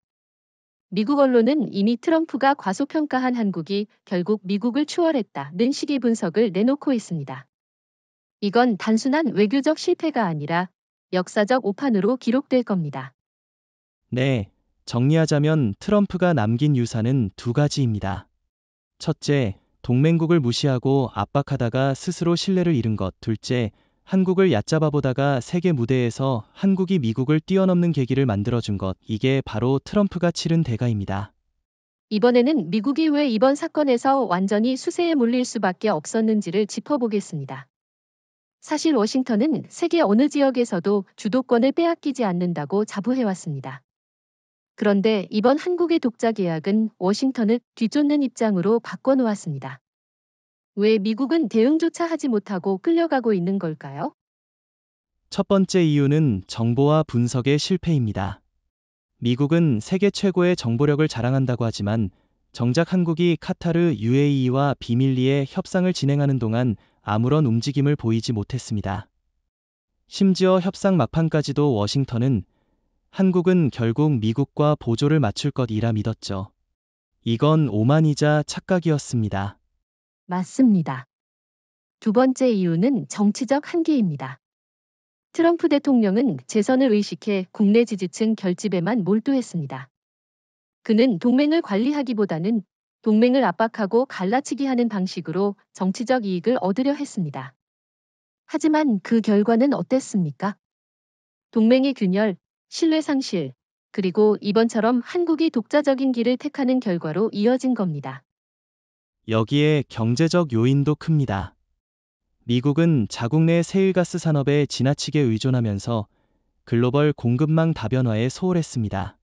미국 언론은 이미 트럼프가 과소평가한 한국이 결국 미국을 추월했다는 식의 분석을 내놓고 있습니다. 이건 단순한 외교적 실패가 아니라 역사적 오판으로 기록될 겁니다. 네, 정리하자면 트럼프가 남긴 유산은 두 가지입니다. 첫째, 동맹국을 무시하고 압박하다가 스스로 신뢰를 잃은 것. 둘째, 한국을 얕잡아 보다가 세계 무대에서 한국이 미국을 뛰어넘는 계기를 만들어준 것. 이게 바로 트럼프가 치른 대가입니다. 이번에는 미국이 왜 이번 사건에서 완전히 수세에 몰릴 수밖에 없었는지를 짚어보겠습니다. 사실 워싱턴은 세계 어느 지역에서도 주도권을 빼앗기지 않는다고 자부해왔습니다. 그런데 이번 한국의 독자 계약은 워싱턴을 뒤쫓는 입장으로 바꿔놓았습니다. 왜 미국은 대응조차 하지 못하고 끌려가고 있는 걸까요? 첫 번째 이유는 정보와 분석의 실패입니다. 미국은 세계 최고의 정보력을 자랑한다고 하지만 정작 한국이 카타르 UAE와 비밀리에 협상을 진행하는 동안 아무런 움직임을 보이지 못했습니다. 심지어 협상 막판까지도 워싱턴은 한국은 결국 미국과 보조를 맞출 것이라 믿었죠. 이건 오만이자 착각이었습니다. 맞습니다. 두 번째 이유는 정치적 한계입니다. 트럼프 대통령은 재선을 의식해 국내 지지층 결집에만 몰두했습니다. 그는 동맹을 관리하기보다는 동맹을 압박하고 갈라치기 하는 방식으로 정치적 이익을 얻으려 했습니다. 하지만 그 결과는 어땠습니까? 동맹의 균열, 신뢰 상실, 그리고 이번처럼 한국이 독자적인 길을 택하는 결과로 이어진 겁니다. 여기에 경제적 요인도 큽니다. 미국은 자국 내 세일가스 산업에 지나치게 의존하면서 글로벌 공급망 다변화에 소홀했습니다.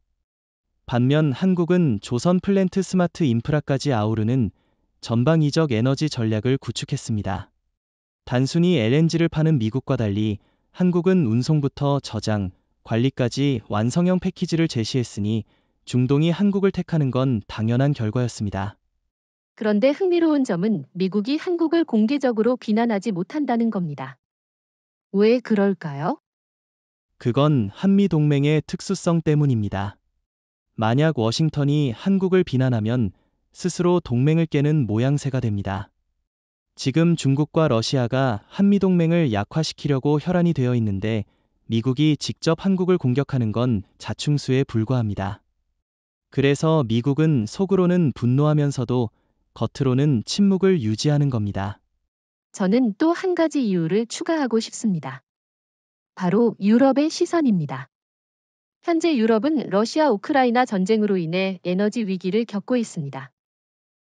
반면 한국은 조선 플랜트 스마트 인프라까지 아우르는 전방위적 에너지 전략을 구축했습니다. 단순히 LNG를 파는 미국과 달리 한국은 운송부터 저장, 관리까지 완성형 패키지를 제시했으니 중동이 한국을 택하는 건 당연한 결과였습니다. 그런데 흥미로운 점은 미국이 한국을 공개적으로 비난하지 못한다는 겁니다. 왜 그럴까요? 그건 한미동맹의 특수성 때문입니다. 만약 워싱턴이 한국을 비난하면 스스로 동맹을 깨는 모양새가 됩니다. 지금 중국과 러시아가 한미동맹을 약화시키려고 혈안이 되어 있는데 미국이 직접 한국을 공격하는 건 자충수에 불과합니다. 그래서 미국은 속으로는 분노하면서도 겉으로는 침묵을 유지하는 겁니다. 저는 또 한 가지 이유를 추가하고 싶습니다. 바로 유럽의 시선입니다. 현재 유럽은 러시아 우크라이나 전쟁으로 인해 에너지 위기를 겪고 있습니다.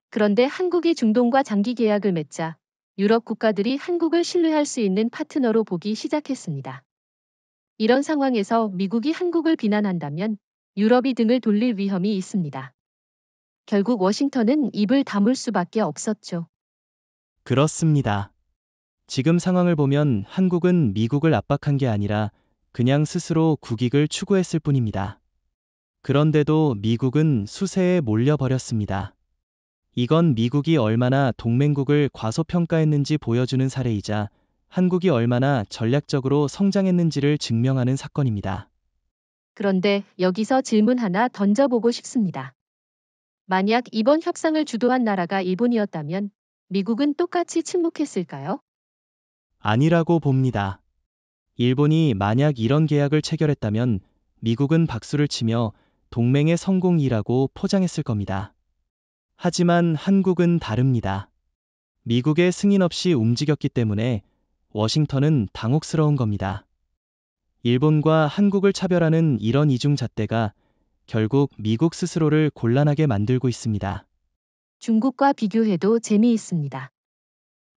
그런데 한국이 중동과 장기 계약을 맺자 유럽 국가들이 한국을 신뢰할 수 있는 파트너로 보기 시작했습니다. 이런 상황에서 미국이 한국을 비난한다면 유럽이 등을 돌릴 위험이 있습니다. 결국 워싱턴은 입을 다물 수밖에 없었죠. 그렇습니다. 지금 상황을 보면 한국은 미국을 압박한 게 아니라 그냥 스스로 국익을 추구했을 뿐입니다. 그런데도 미국은 수세에 몰려버렸습니다. 이건 미국이 얼마나 동맹국을 과소평가했는지 보여주는 사례이자 한국이 얼마나 전략적으로 성장했는지를 증명하는 사건입니다. 그런데 여기서 질문 하나 던져보고 싶습니다. 만약 이번 협상을 주도한 나라가 일본이었다면 미국은 똑같이 침묵했을까요? 아니라고 봅니다. 일본이 만약 이런 계약을 체결했다면 미국은 박수를 치며 동맹의 성공이라고 포장했을 겁니다. 하지만 한국은 다릅니다. 미국의 승인 없이 움직였기 때문에 워싱턴은 당혹스러운 겁니다. 일본과 한국을 차별하는 이런 이중잣대가 결국 미국 스스로를 곤란하게 만들고 있습니다. 중국과 비교해도 재미있습니다.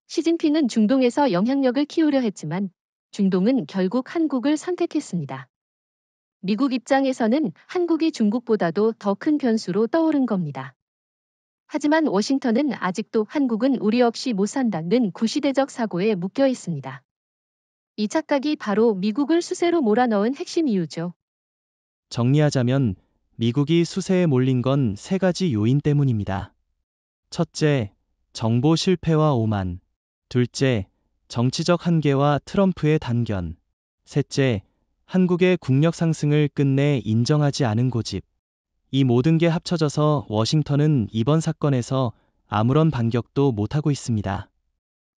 시진핑은 중동에서 영향력을 키우려 했지만 중동은 결국 한국을 선택했습니다. 미국 입장에서는 한국이 중국보다도 더 큰 변수로 떠오른 겁니다. 하지만 워싱턴은 아직도 한국은 우리 없이 못 산다는 구시대적 사고에 묶여 있습니다. 이 착각이 바로 미국을 수세로 몰아넣은 핵심 이유죠. 정리하자면 미국이 수세에 몰린 건 세 가지 요인 때문입니다. 첫째, 정보 실패와 오만. 둘째, 정치적 한계와 트럼프의 단견. 셋째, 한국의 국력 상승을 끝내 인정하지 않은 고집. 이 모든 게 합쳐져서 워싱턴은 이번 사건에서 아무런 반격도 못하고 있습니다.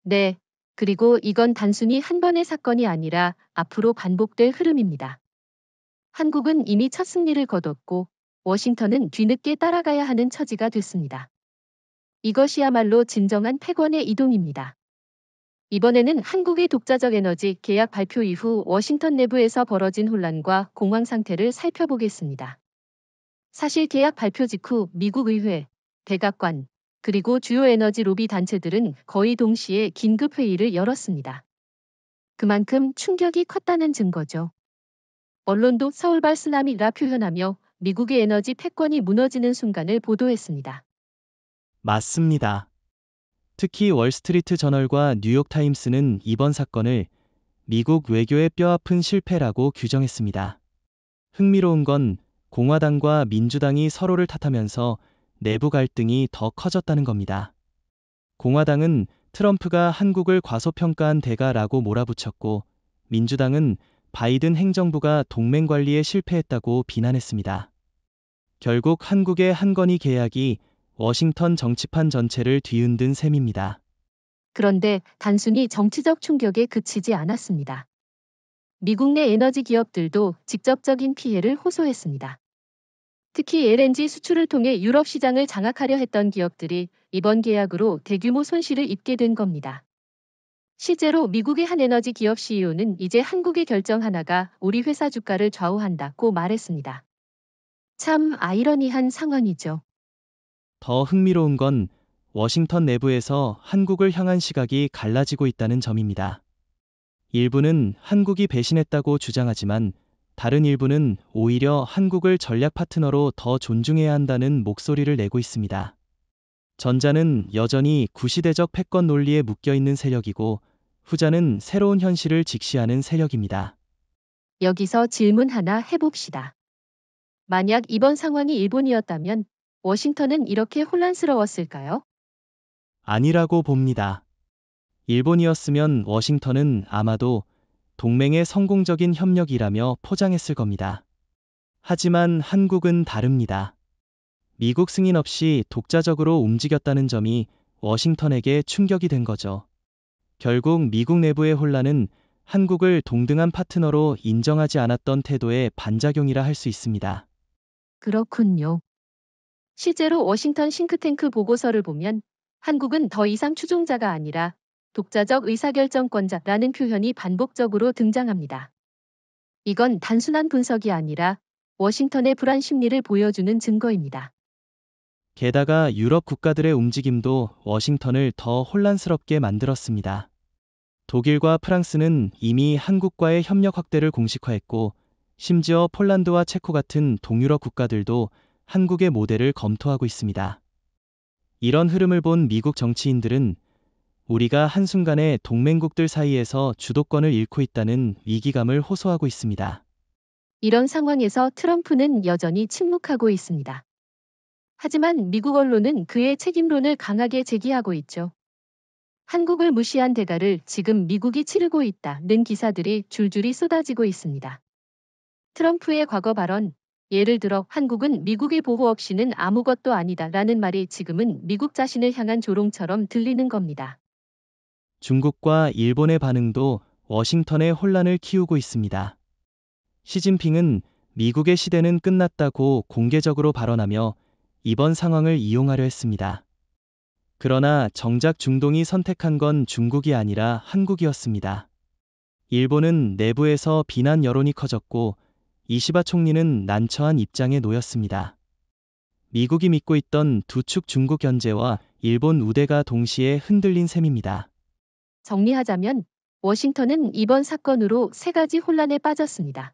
네. 그리고 이건 단순히 한 번의 사건이 아니라 앞으로 반복될 흐름입니다. 한국은 이미 첫 승리를 거뒀고 워싱턴은 뒤늦게 따라가야 하는 처지가 됐습니다. 이것이야말로 진정한 패권의 이동입니다. 이번에는 한국의 독자적 에너지 계약 발표 이후 워싱턴 내부에서 벌어진 혼란과 공황 상태를 살펴보겠습니다. 사실 계약 발표 직후 미국 의회, 백악관, 그리고 주요 에너지 로비 단체들은 거의 동시에 긴급 회의를 열었습니다. 그만큼 충격이 컸다는 증거죠. 언론도 서울발 쓰나미라 표현하며 미국의 에너지 패권이 무너지는 순간을 보도했습니다. 맞습니다. 특히 월스트리트 저널과 뉴욕타임스는 이번 사건을 미국 외교의 뼈아픈 실패라고 규정했습니다. 흥미로운 건 공화당과 민주당이 서로를 탓하면서 내부 갈등이 더 커졌다는 겁니다. 공화당은 트럼프가 한국을 과소평가한 대가라고 몰아붙였고 민주당은 바이든 행정부가 동맹 관리에 실패했다고 비난했습니다. 결국 한국의 한 건의 계약이 워싱턴 정치판 전체를 뒤흔든 셈입니다. 그런데 단순히 정치적 충격에 그치지 않았습니다. 미국 내 에너지 기업들도 직접적인 피해를 호소했습니다. 특히 LNG 수출을 통해 유럽 시장을 장악하려 했던 기업들이 이번 계약으로 대규모 손실을 입게 된 겁니다. 실제로 미국의 한 에너지 기업 CEO는 이제 한국의 결정 하나가 우리 회사 주가를 좌우한다고 말했습니다. 참 아이러니한 상황이죠. 더 흥미로운 건 워싱턴 내부에서 한국을 향한 시각이 갈라지고 있다는 점입니다. 일부는 한국이 배신했다고 주장하지만 다른 일부는 오히려 한국을 전략 파트너로 더 존중해야 한다는 목소리를 내고 있습니다. 전자는 여전히 구시대적 패권 논리에 묶여있는 세력이고 후자는 새로운 현실을 직시하는 세력입니다. 여기서 질문 하나 해봅시다. 만약 이번 상황이 일본이었다면 워싱턴은 이렇게 혼란스러웠을까요? 아니라고 봅니다. 일본이었으면 워싱턴은 아마도 동맹의 성공적인 협력이라며 포장했을 겁니다. 하지만 한국은 다릅니다. 미국 승인 없이 독자적으로 움직였다는 점이 워싱턴에게 충격이 된 거죠. 결국 미국 내부의 혼란은 한국을 동등한 파트너로 인정하지 않았던 태도의 반작용이라 할 수 있습니다. 그렇군요. 실제로 워싱턴 싱크탱크 보고서를 보면 한국은 더 이상 추종자가 아니라 독자적 의사결정권자라는 표현이 반복적으로 등장합니다. 이건 단순한 분석이 아니라 워싱턴의 불안 심리를 보여주는 증거입니다. 게다가 유럽 국가들의 움직임도 워싱턴을 더 혼란스럽게 만들었습니다. 독일과 프랑스는 이미 한국과의 협력 확대를 공식화했고 심지어 폴란드와 체코 같은 동유럽 국가들도 한국의 모델을 검토하고 있습니다. 이런 흐름을 본 미국 정치인들은 우리가 한순간에 동맹국들 사이에서 주도권을 잃고 있다는 위기감을 호소하고 있습니다. 이런 상황에서 트럼프는 여전히 침묵하고 있습니다. 하지만 미국 언론은 그의 책임론을 강하게 제기하고 있죠. 한국을 무시한 대가를 지금 미국이 치르고 있다는 기사들이 줄줄이 쏟아지고 있습니다. 트럼프의 과거 발언, 예를 들어 한국은 미국의 보호 없이는 아무것도 아니다라는 말이 지금은 미국 자신을 향한 조롱처럼 들리는 겁니다. 중국과 일본의 반응도 워싱턴의 혼란을 키우고 있습니다. 시진핑은 미국의 시대는 끝났다고 공개적으로 발언하며 이번 상황을 이용하려 했습니다. 그러나 정작 중동이 선택한 건 중국이 아니라 한국이었습니다. 일본은 내부에서 비난 여론이 커졌고 이시바 총리는 난처한 입장에 놓였습니다. 미국이 믿고 있던 두 축 중국 견제와 일본 우대가 동시에 흔들린 셈입니다. 정리하자면 워싱턴은 이번 사건으로 세 가지 혼란에 빠졌습니다.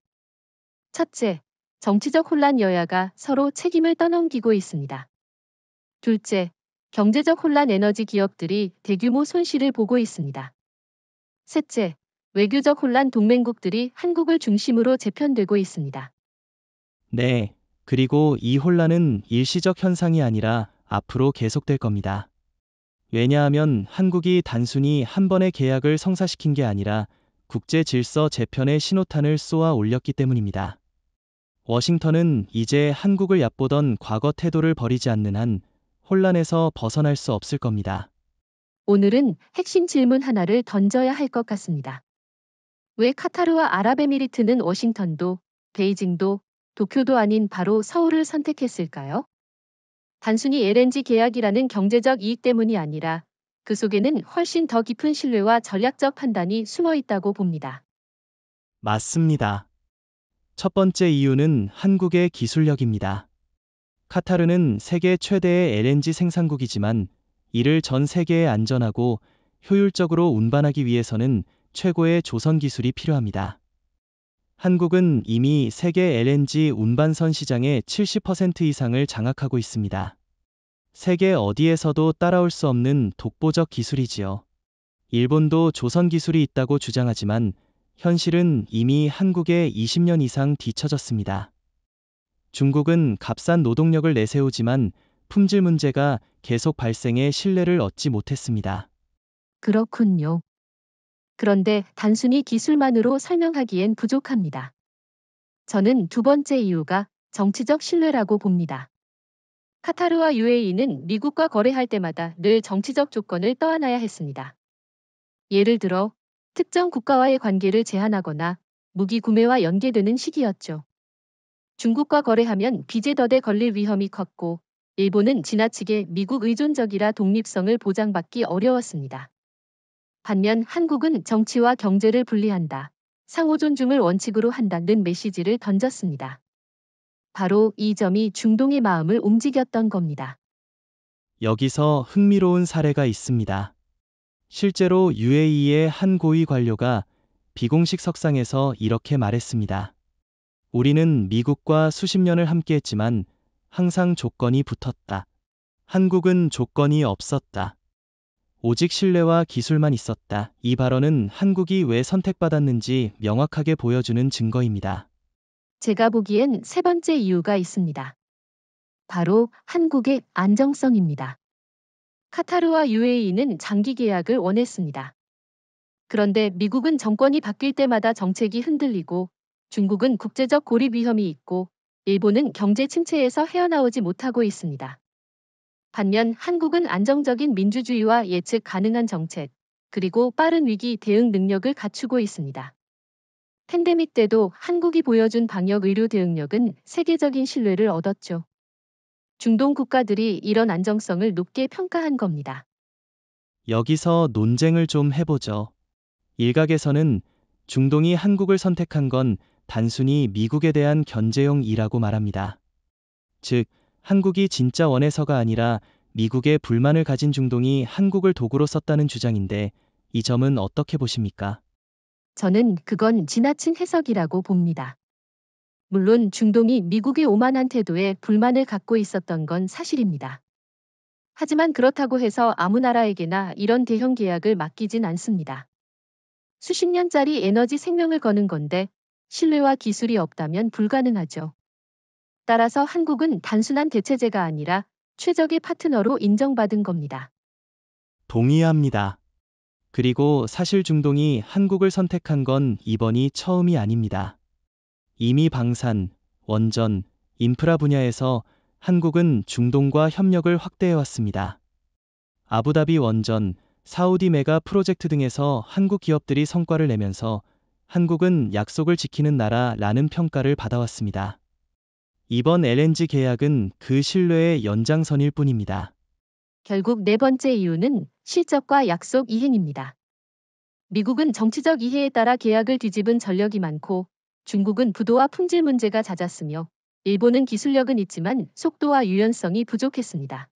첫째, 정치적 혼란 여야가 서로 책임을 떠넘기고 있습니다. 둘째, 경제적 혼란 에너지 기업들이 대규모 손실을 보고 있습니다. 셋째, 외교적 혼란 동맹국들이 한국을 중심으로 재편되고 있습니다. 네, 그리고 이 혼란은 일시적 현상이 아니라 앞으로 계속될 겁니다. 왜냐하면 한국이 단순히 한 번의 계약을 성사시킨 게 아니라 국제 질서 재편의 신호탄을 쏘아 올렸기 때문입니다. 워싱턴은 이제 한국을 얕보던 과거 태도를 버리지 않는 한 혼란에서 벗어날 수 없을 겁니다. 오늘은 핵심 질문 하나를 던져야 할 것 같습니다. 왜 카타르와 아랍에미리트는 워싱턴도, 베이징도, 도쿄도 아닌 바로 서울을 선택했을까요? 단순히 LNG 계약이라는 경제적 이익 때문이 아니라 그 속에는 훨씬 더 깊은 신뢰와 전략적 판단이 숨어 있다고 봅니다. 맞습니다. 첫 번째 이유는 한국의 기술력입니다. 카타르는 세계 최대의 LNG 생산국이지만 이를 전 세계에 안전하고 효율적으로 운반하기 위해서는 최고의 조선 기술이 필요합니다. 한국은 이미 세계 LNG 운반선 시장의 70% 이상을 장악하고 있습니다. 세계 어디에서도 따라올 수 없는 독보적 기술이지요. 일본도 조선 기술이 있다고 주장하지만 현실은 이미 한국에 20년 이상 뒤처졌습니다. 중국은 값싼 노동력을 내세우지만 품질 문제가 계속 발생해 신뢰를 얻지 못했습니다. 그렇군요. 그런데 단순히 기술만으로 설명하기엔 부족합니다. 저는 두 번째 이유가 정치적 신뢰라고 봅니다. 카타르와 UAE는 미국과 거래할 때마다 늘 정치적 조건을 떠안아야 했습니다. 예를 들어 특정 국가와의 관계를 제한하거나 무기 구매와 연계되는 시기였죠. 중국과 거래하면 비제더에 걸릴 위험이 컸고 일본은 지나치게 미국 의존적이라 독립성을 보장받기 어려웠습니다. 반면 한국은 정치와 경제를 분리한다, 상호 존중을 원칙으로 한다는 메시지를 던졌습니다. 바로 이 점이 중동의 마음을 움직였던 겁니다. 여기서 흥미로운 사례가 있습니다. 실제로 UAE의 한 고위 관료가 비공식 석상에서 이렇게 말했습니다. 우리는 미국과 수십 년을 함께했지만 항상 조건이 붙었다. 한국은 조건이 없었다. 오직 신뢰와 기술만 있었다. 이 발언은 한국이 왜 선택받았는지 명확하게 보여주는 증거입니다. 제가 보기엔 세 번째 이유가 있습니다. 바로 한국의 안정성입니다. 카타르와 UAE는 장기 계약을 원했습니다. 그런데 미국은 정권이 바뀔 때마다 정책이 흔들리고 중국은 국제적 고립 위험이 있고 일본은 경제 침체에서 헤어나오지 못하고 있습니다. 반면 한국은 안정적인 민주주의와 예측 가능한 정책, 그리고 빠른 위기 대응 능력을 갖추고 있습니다. 팬데믹 때도 한국이 보여준 방역 의료 대응력은 세계적인 신뢰를 얻었죠. 중동 국가들이 이런 안정성을 높게 평가한 겁니다. 여기서 논쟁을 좀 해보죠. 일각에서는 중동이 한국을 선택한 건 단순히 미국에 대한 견제용이라고 말합니다. 즉, 한국이 진짜 원해서가 아니라 미국의 불만을 가진 중동이 한국을 도구로 썼다는 주장인데 이 점은 어떻게 보십니까? 저는 그건 지나친 해석이라고 봅니다. 물론 중동이 미국의 오만한 태도에 불만을 갖고 있었던 건 사실입니다. 하지만 그렇다고 해서 아무 나라에게나 이런 대형 계약을 맡기진 않습니다. 수십 년짜리 에너지 생명을 거는 건데 신뢰와 기술이 없다면 불가능하죠. 따라서 한국은 단순한 대체제가 아니라 최적의 파트너로 인정받은 겁니다. 동의합니다. 그리고 사실 중동이 한국을 선택한 건 이번이 처음이 아닙니다. 이미 방산, 원전, 인프라 분야에서 한국은 중동과 협력을 확대해왔습니다. 아부다비 원전, 사우디 메가 프로젝트 등에서 한국 기업들이 성과를 내면서 한국은 약속을 지키는 나라라는 평가를 받아왔습니다. 이번 LNG 계약은 그 신뢰의 연장선일 뿐입니다. 결국 네 번째 이유는 실적과 약속 이행입니다. 미국은 정치적 이해에 따라 계약을 뒤집은 전력이 많고 중국은 부도와 품질 문제가 잦았으며 일본은 기술력은 있지만 속도와 유연성이 부족했습니다.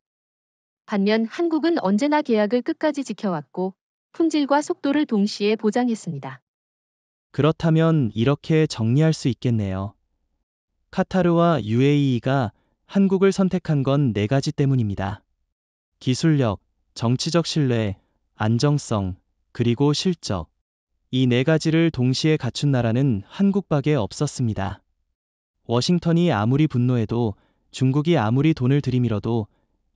반면 한국은 언제나 계약을 끝까지 지켜왔고 품질과 속도를 동시에 보장했습니다. 그렇다면 이렇게 정리할 수 있겠네요. 카타르와 UAE가 한국을 선택한 건 네 가지 때문입니다. 기술력, 정치적 신뢰, 안정성, 그리고 실적. 이 네 가지를 동시에 갖춘 나라는 한국밖에 없었습니다. 워싱턴이 아무리 분노해도, 중국이 아무리 돈을 들이밀어도,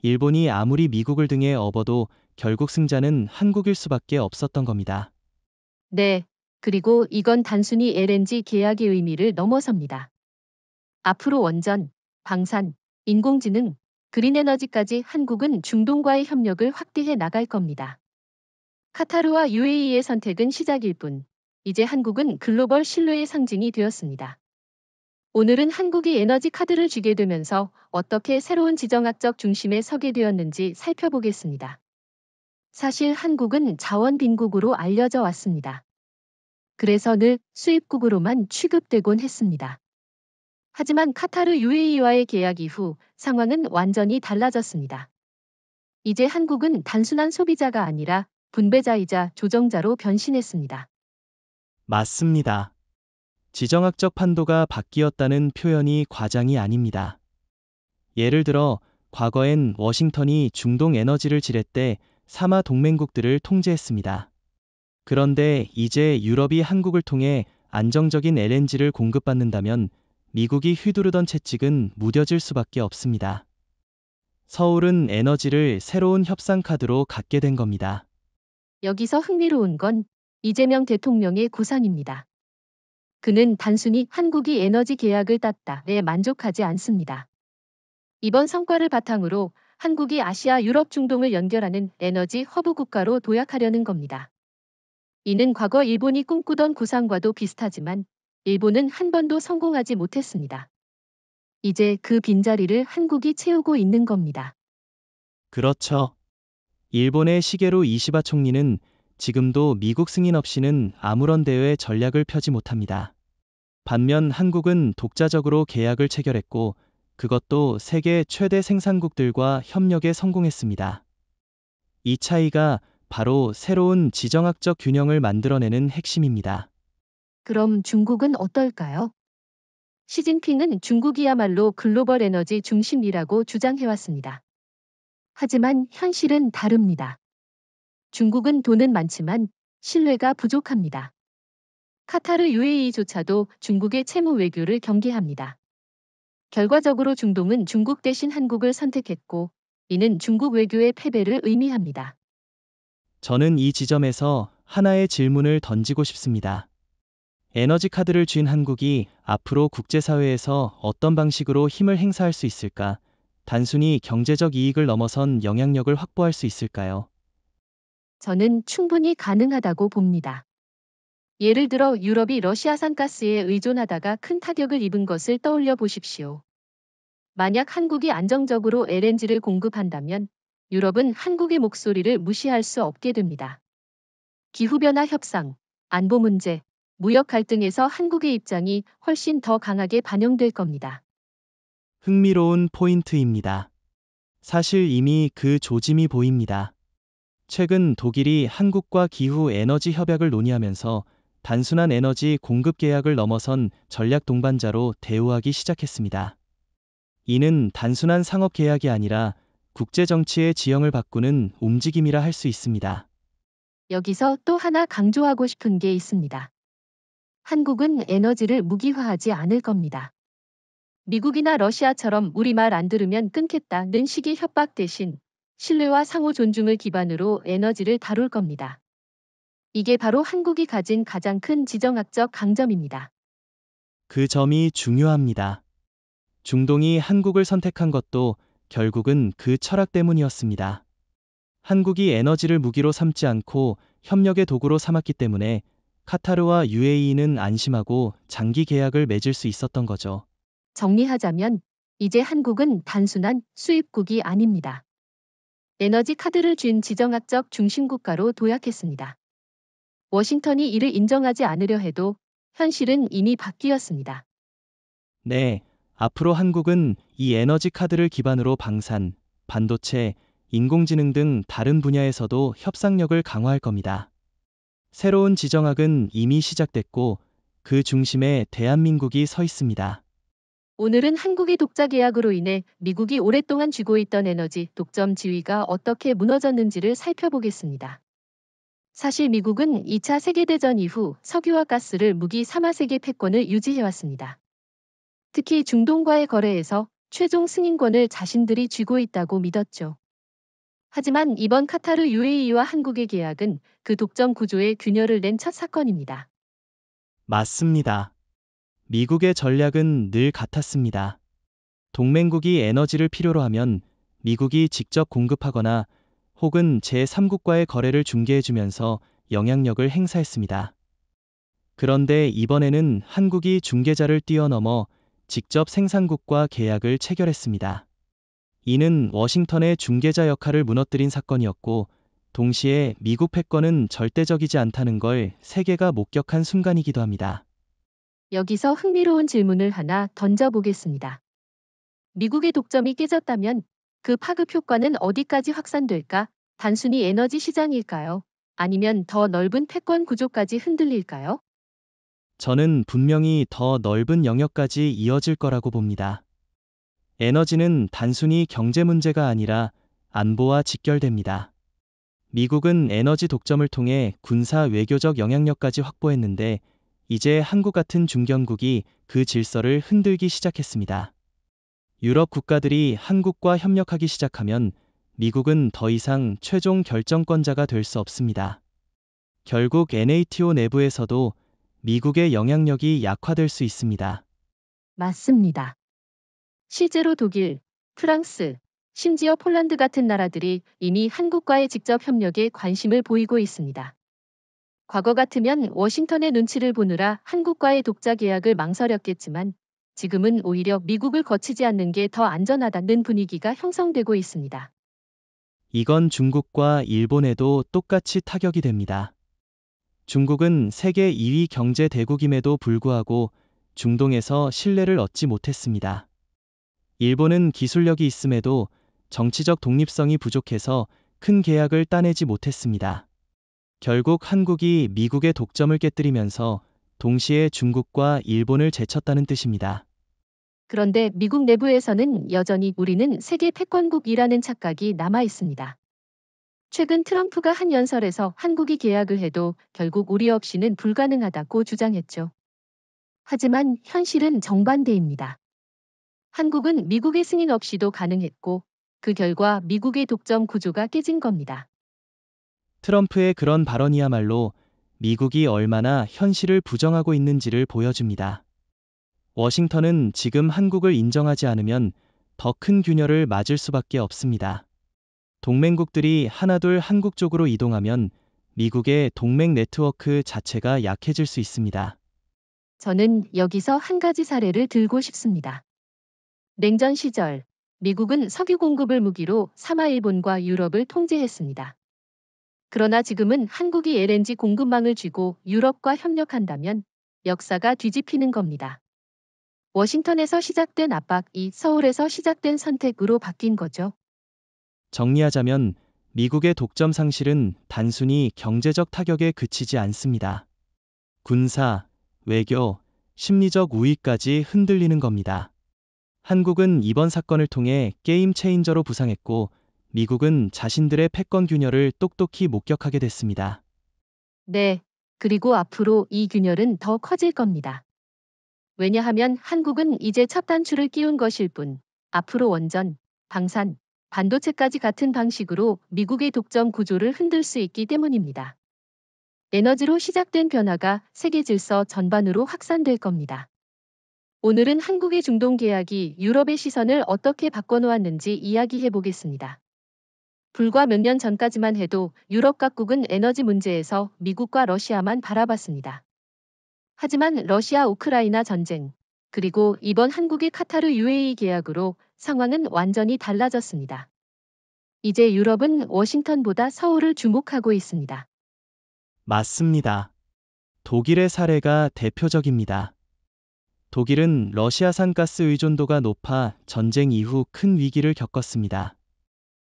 일본이 아무리 미국을 등에 업어도 결국 승자는 한국일 수밖에 없었던 겁니다. 네, 그리고 이건 단순히 LNG 계약의 의미를 넘어섭니다. 앞으로 원전, 방산, 인공지능, 그린에너지까지 한국은 중동과의 협력을 확대해 나갈 겁니다. 카타르와 UAE의 선택은 시작일 뿐, 이제 한국은 글로벌 신뢰의 상징이 되었습니다. 오늘은 한국이 에너지 카드를 쥐게 되면서 어떻게 새로운 지정학적 중심에 서게 되었는지 살펴보겠습니다. 사실 한국은 자원 빈국으로 알려져 왔습니다. 그래서 늘 수입국으로만 취급되곤 했습니다. 하지만 카타르 UAE와의 계약 이후 상황은 완전히 달라졌습니다. 이제 한국은 단순한 소비자가 아니라 분배자이자 조정자로 변신했습니다. 맞습니다. 지정학적 판도가 바뀌었다는 표현이 과장이 아닙니다. 예를 들어, 과거엔 워싱턴이 중동 에너지를 지렛대 사마 동맹국들을 통제했습니다. 그런데 이제 유럽이 한국을 통해 안정적인 LNG를 공급받는다면 미국이 휘두르던 채찍은 무뎌질 수밖에 없습니다. 서울은 에너지를 새로운 협상 카드로 갖게 된 겁니다. 여기서 흥미로운 건 이재명 대통령의 구상입니다. 그는 단순히 한국이 에너지 계약을 땄다에 만족하지 않습니다. 이번 성과를 바탕으로 한국이 아시아, 유럽, 중동을 연결하는 에너지 허브 국가로 도약하려는 겁니다. 이는 과거 일본이 꿈꾸던 구상과도 비슷하지만 일본은 한 번도 성공하지 못했습니다. 이제 그 빈자리를 한국이 채우고 있는 겁니다. 그렇죠. 일본의 시게루 이시바 총리는 지금도 미국 승인 없이는 아무런 대외 전략을 펴지 못합니다. 반면 한국은 독자적으로 계약을 체결했고 그것도 세계 최대 생산국들과 협력에 성공했습니다. 이 차이가 바로 새로운 지정학적 균형을 만들어내는 핵심입니다. 그럼 중국은 어떨까요? 시진핑은 중국이야말로 글로벌 에너지 중심이라고 주장해왔습니다. 하지만 현실은 다릅니다. 중국은 돈은 많지만 신뢰가 부족합니다. 카타르 UAE조차도 중국의 채무 외교를 경계합니다. 결과적으로 중동은 중국 대신 한국을 선택했고, 이는 중국 외교의 패배를 의미합니다. 저는 이 지점에서 하나의 질문을 던지고 싶습니다. 에너지 카드를 쥔 한국이 앞으로 국제사회에서 어떤 방식으로 힘을 행사할 수 있을까? 단순히 경제적 이익을 넘어선 영향력을 확보할 수 있을까요? 저는 충분히 가능하다고 봅니다. 예를 들어 유럽이 러시아산 가스에 의존하다가 큰 타격을 입은 것을 떠올려 보십시오. 만약 한국이 안정적으로 LNG를 공급한다면 유럽은 한국의 목소리를 무시할 수 없게 됩니다. 기후변화 협상, 안보 문제, 무역 갈등에서 한국의 입장이 훨씬 더 강하게 반영될 겁니다. 흥미로운 포인트입니다. 사실 이미 그 조짐이 보입니다. 최근 독일이 한국과 기후 에너지 협약을 논의하면서 단순한 에너지 공급 계약을 넘어선 전략 동반자로 대우하기 시작했습니다. 이는 단순한 상업 계약이 아니라 국제 정치의 지형을 바꾸는 움직임이라 할 수 있습니다. 여기서 또 하나 강조하고 싶은 게 있습니다. 한국은 에너지를 무기화하지 않을 겁니다. 미국이나 러시아처럼 우리 말 안 들으면 끊겠다는 식의 협박 대신 신뢰와 상호 존중을 기반으로 에너지를 다룰 겁니다. 이게 바로 한국이 가진 가장 큰 지정학적 강점입니다. 그 점이 중요합니다. 중동이 한국을 선택한 것도 결국은 그 철학 때문이었습니다. 한국이 에너지를 무기로 삼지 않고 협력의 도구로 삼았기 때문에 카타르와 UAE는 안심하고 장기 계약을 맺을 수 있었던 거죠. 정리하자면 이제 한국은 단순한 수입국이 아닙니다. 에너지 카드를 쥔 지정학적 중심국가로 도약했습니다. 워싱턴이 이를 인정하지 않으려 해도 현실은 이미 바뀌었습니다. 네, 앞으로 한국은 이 에너지 카드를 기반으로 방산, 반도체, 인공지능 등 다른 분야에서도 협상력을 강화할 겁니다. 새로운 지정학은 이미 시작됐고 그 중심에 대한민국이 서 있습니다. 오늘은 한국의 독자 계약으로 인해 미국이 오랫동안 쥐고 있던 에너지 독점 지위가 어떻게 무너졌는지를 살펴보겠습니다. 사실 미국은 2차 세계대전 이후 석유와 가스를 무기 삼아 세계 패권을 유지해왔습니다. 특히 중동과의 거래에서 최종 승인권을 자신들이 쥐고 있다고 믿었죠. 하지만 이번 카타르 UAE와 한국의 계약은 그 독점 구조에 균열을 낸 첫 사건입니다. 맞습니다. 미국의 전략은 늘 같았습니다. 동맹국이 에너지를 필요로 하면 미국이 직접 공급하거나 혹은 제3국과의 거래를 중개해주면서 영향력을 행사했습니다. 그런데 이번에는 한국이 중개자를 뛰어넘어 직접 생산국과 계약을 체결했습니다. 이는 워싱턴의 중개자 역할을 무너뜨린 사건이었고, 동시에 미국 패권은 절대적이지 않다는 걸 세계가 목격한 순간이기도 합니다. 여기서 흥미로운 질문을 하나 던져보겠습니다. 미국의 독점이 깨졌다면 그 파급 효과는 어디까지 확산될까? 단순히 에너지 시장일까요? 아니면 더 넓은 패권 구조까지 흔들릴까요? 저는 분명히 더 넓은 영역까지 이어질 거라고 봅니다. 에너지는 단순히 경제 문제가 아니라 안보와 직결됩니다. 미국은 에너지 독점을 통해 군사 외교적 영향력까지 확보했는데 이제 한국 같은 중견국이 그 질서를 흔들기 시작했습니다. 유럽 국가들이 한국과 협력하기 시작하면 미국은 더 이상 최종 결정권자가 될 수 없습니다. 결국 NATO 내부에서도 미국의 영향력이 약화될 수 있습니다. 맞습니다. 실제로 독일, 프랑스, 심지어 폴란드 같은 나라들이 이미 한국과의 직접 협력에 관심을 보이고 있습니다. 과거 같으면 워싱턴의 눈치를 보느라 한국과의 독자 계약을 망설였겠지만 지금은 오히려 미국을 거치지 않는 게 더 안전하다는 분위기가 형성되고 있습니다. 이건 중국과 일본에도 똑같이 타격이 됩니다. 중국은 세계 2위 경제 대국임에도 불구하고 중동에서 신뢰를 얻지 못했습니다. 일본은 기술력이 있음에도 정치적 독립성이 부족해서 큰 계약을 따내지 못했습니다. 결국 한국이 미국의 독점을 깨뜨리면서 동시에 중국과 일본을 제쳤다는 뜻입니다. 그런데 미국 내부에서는 여전히 우리는 세계 패권국이라는 착각이 남아 있습니다. 최근 트럼프가 한 연설에서 한국이 계약을 해도 결국 우리 없이는 불가능하다고 주장했죠. 하지만 현실은 정반대입니다. 한국은 미국의 승인 없이도 가능했고 그 결과 미국의 독점 구조가 깨진 겁니다. 트럼프의 그런 발언이야말로 미국이 얼마나 현실을 부정하고 있는지를 보여줍니다. 워싱턴은 지금 한국을 인정하지 않으면 더 큰 균열을 맞을 수밖에 없습니다. 동맹국들이 하나둘 한국 쪽으로 이동하면 미국의 동맹 네트워크 자체가 약해질 수 있습니다. 저는 여기서 한 가지 사례를 들고 싶습니다. 냉전 시절 미국은 석유 공급을 무기로 삼아 일본과 유럽을 통제했습니다. 그러나 지금은 한국이 LNG 공급망을 쥐고 유럽과 협력한다면 역사가 뒤집히는 겁니다. 워싱턴에서 시작된 압박이 서울에서 시작된 선택으로 바뀐 거죠. 정리하자면 미국의 독점 상실은 단순히 경제적 타격에 그치지 않습니다. 군사, 외교, 심리적 우위까지 흔들리는 겁니다. 한국은 이번 사건을 통해 게임 체인저로 부상했고 미국은 자신들의 패권 균열을 똑똑히 목격하게 됐습니다. 네, 그리고 앞으로 이 균열은 더 커질 겁니다. 왜냐하면 한국은 이제 첫 단추를 끼운 것일 뿐, 앞으로 원전, 방산, 반도체까지 같은 방식으로 미국의 독점 구조를 흔들 수 있기 때문입니다. 에너지로 시작된 변화가 세계 질서 전반으로 확산될 겁니다. 오늘은 한국의 중동 계약이 유럽의 시선을 어떻게 바꿔놓았는지 이야기해 보겠습니다. 불과 몇 년 전까지만 해도 유럽 각국은 에너지 문제에서 미국과 러시아만 바라봤습니다. 하지만 러시아 우크라이나 전쟁, 그리고 이번 한국의 카타르 UAE 계약으로 상황은 완전히 달라졌습니다. 이제 유럽은 워싱턴보다 서울을 주목하고 있습니다. 맞습니다. 독일의 사례가 대표적입니다. 독일은 러시아산 가스 의존도가 높아 전쟁 이후 큰 위기를 겪었습니다.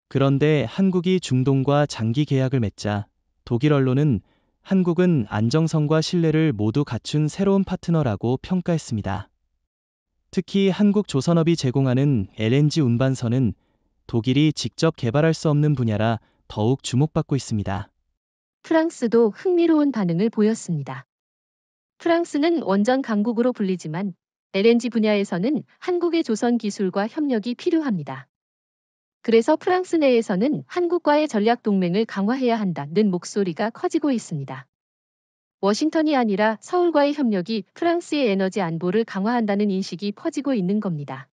그런데 한국이 중동과 장기 계약을 맺자 독일 언론은 한국은 안정성과 신뢰를 모두 갖춘 새로운 파트너라고 평가했습니다. 특히 한국조선업이 제공하는 LNG 운반선은 독일이 직접 개발할 수 없는 분야라 더욱 주목받고 있습니다. 프랑스도 흥미로운 반응을 보였습니다. 프랑스는 원전 강국으로 불리지만 LNG 분야에서는 한국의 조선 기술과 협력이 필요합니다. 그래서 프랑스 내에서는 한국과의 전략 동맹을 강화해야 한다는 목소리가 커지고 있습니다. 워싱턴이 아니라 서울과의 협력이 프랑스의 에너지 안보를 강화한다는 인식이 퍼지고 있는 겁니다.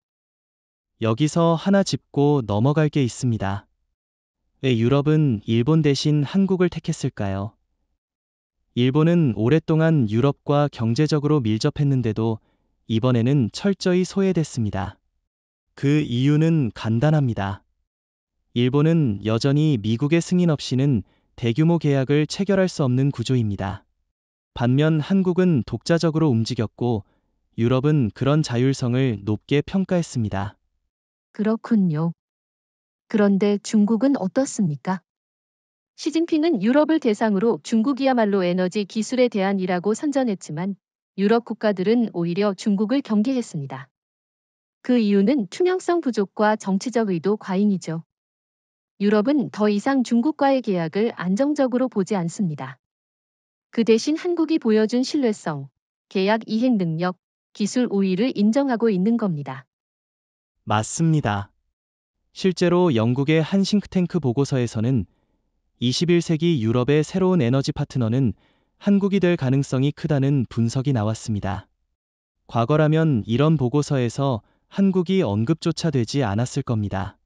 여기서 하나 짚고 넘어갈 게 있습니다. 왜 유럽은 일본 대신 한국을 택했을까요? 일본은 오랫동안 유럽과 경제적으로 밀접했는데도 이번에는 철저히 소외됐습니다. 그 이유는 간단합니다. 일본은 여전히 미국의 승인 없이는 대규모 계약을 체결할 수 없는 구조입니다. 반면 한국은 독자적으로 움직였고 유럽은 그런 자율성을 높게 평가했습니다. 그렇군요. 그런데 중국은 어떻습니까? 시진핑은 유럽을 대상으로 중국이야말로 에너지 기술의 대안이라고 선전했지만 유럽 국가들은 오히려 중국을 경계했습니다. 그 이유는 투명성 부족과 정치적 의도 과잉이죠. 유럽은 더 이상 중국과의 계약을 안정적으로 보지 않습니다. 그 대신 한국이 보여준 신뢰성, 계약 이행 능력, 기술 우위를 인정하고 있는 겁니다. 맞습니다. 실제로 영국의 한 싱크탱크 보고서에서는 21세기 유럽의 새로운 에너지 파트너는 한국이 될 가능성이 크다는 분석이 나왔습니다. 과거라면 이런 보고서에서 한국이 언급조차 되지 않았을 겁니다.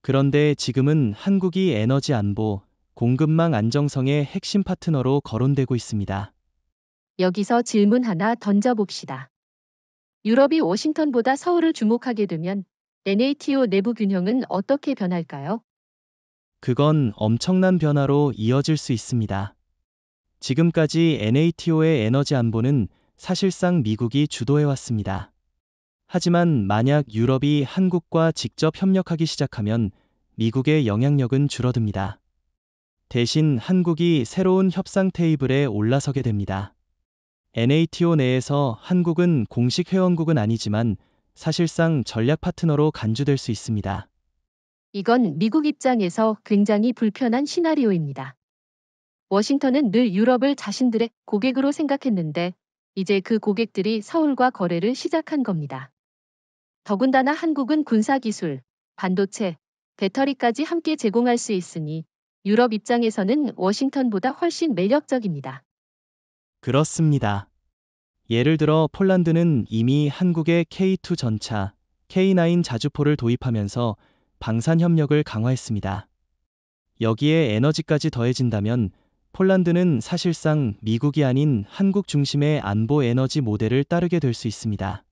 그런데 지금은 한국이 에너지 안보, 공급망 안정성의 핵심 파트너로 거론되고 있습니다. 여기서 질문 하나 던져봅시다. 유럽이 워싱턴보다 서울을 주목하게 되면 NATO 내부 균형은 어떻게 변할까요? 그건 엄청난 변화로 이어질 수 있습니다. 지금까지 NATO의 에너지 안보는 사실상 미국이 주도해왔습니다. 하지만 만약 유럽이 한국과 직접 협력하기 시작하면 미국의 영향력은 줄어듭니다. 대신 한국이 새로운 협상 테이블에 올라서게 됩니다. NATO 내에서 한국은 공식 회원국은 아니지만 사실상 전략 파트너로 간주될 수 있습니다. 이건 미국 입장에서 굉장히 불편한 시나리오입니다. 워싱턴은 늘 유럽을 자신들의 고객으로 생각했는데 이제 그 고객들이 서울과 거래를 시작한 겁니다. 더군다나 한국은 군사기술, 반도체, 배터리까지 함께 제공할 수 있으니 유럽 입장에서는 워싱턴보다 훨씬 매력적입니다. 그렇습니다. 예를 들어 폴란드는 이미 한국의 K2 전차, K9 자주포를 도입하면서 방산 협력을 강화했습니다. 여기에 에너지까지 더해진다면 폴란드는 사실상 미국이 아닌 한국 중심의 안보 에너지 모델을 따르게 될 수 있습니다.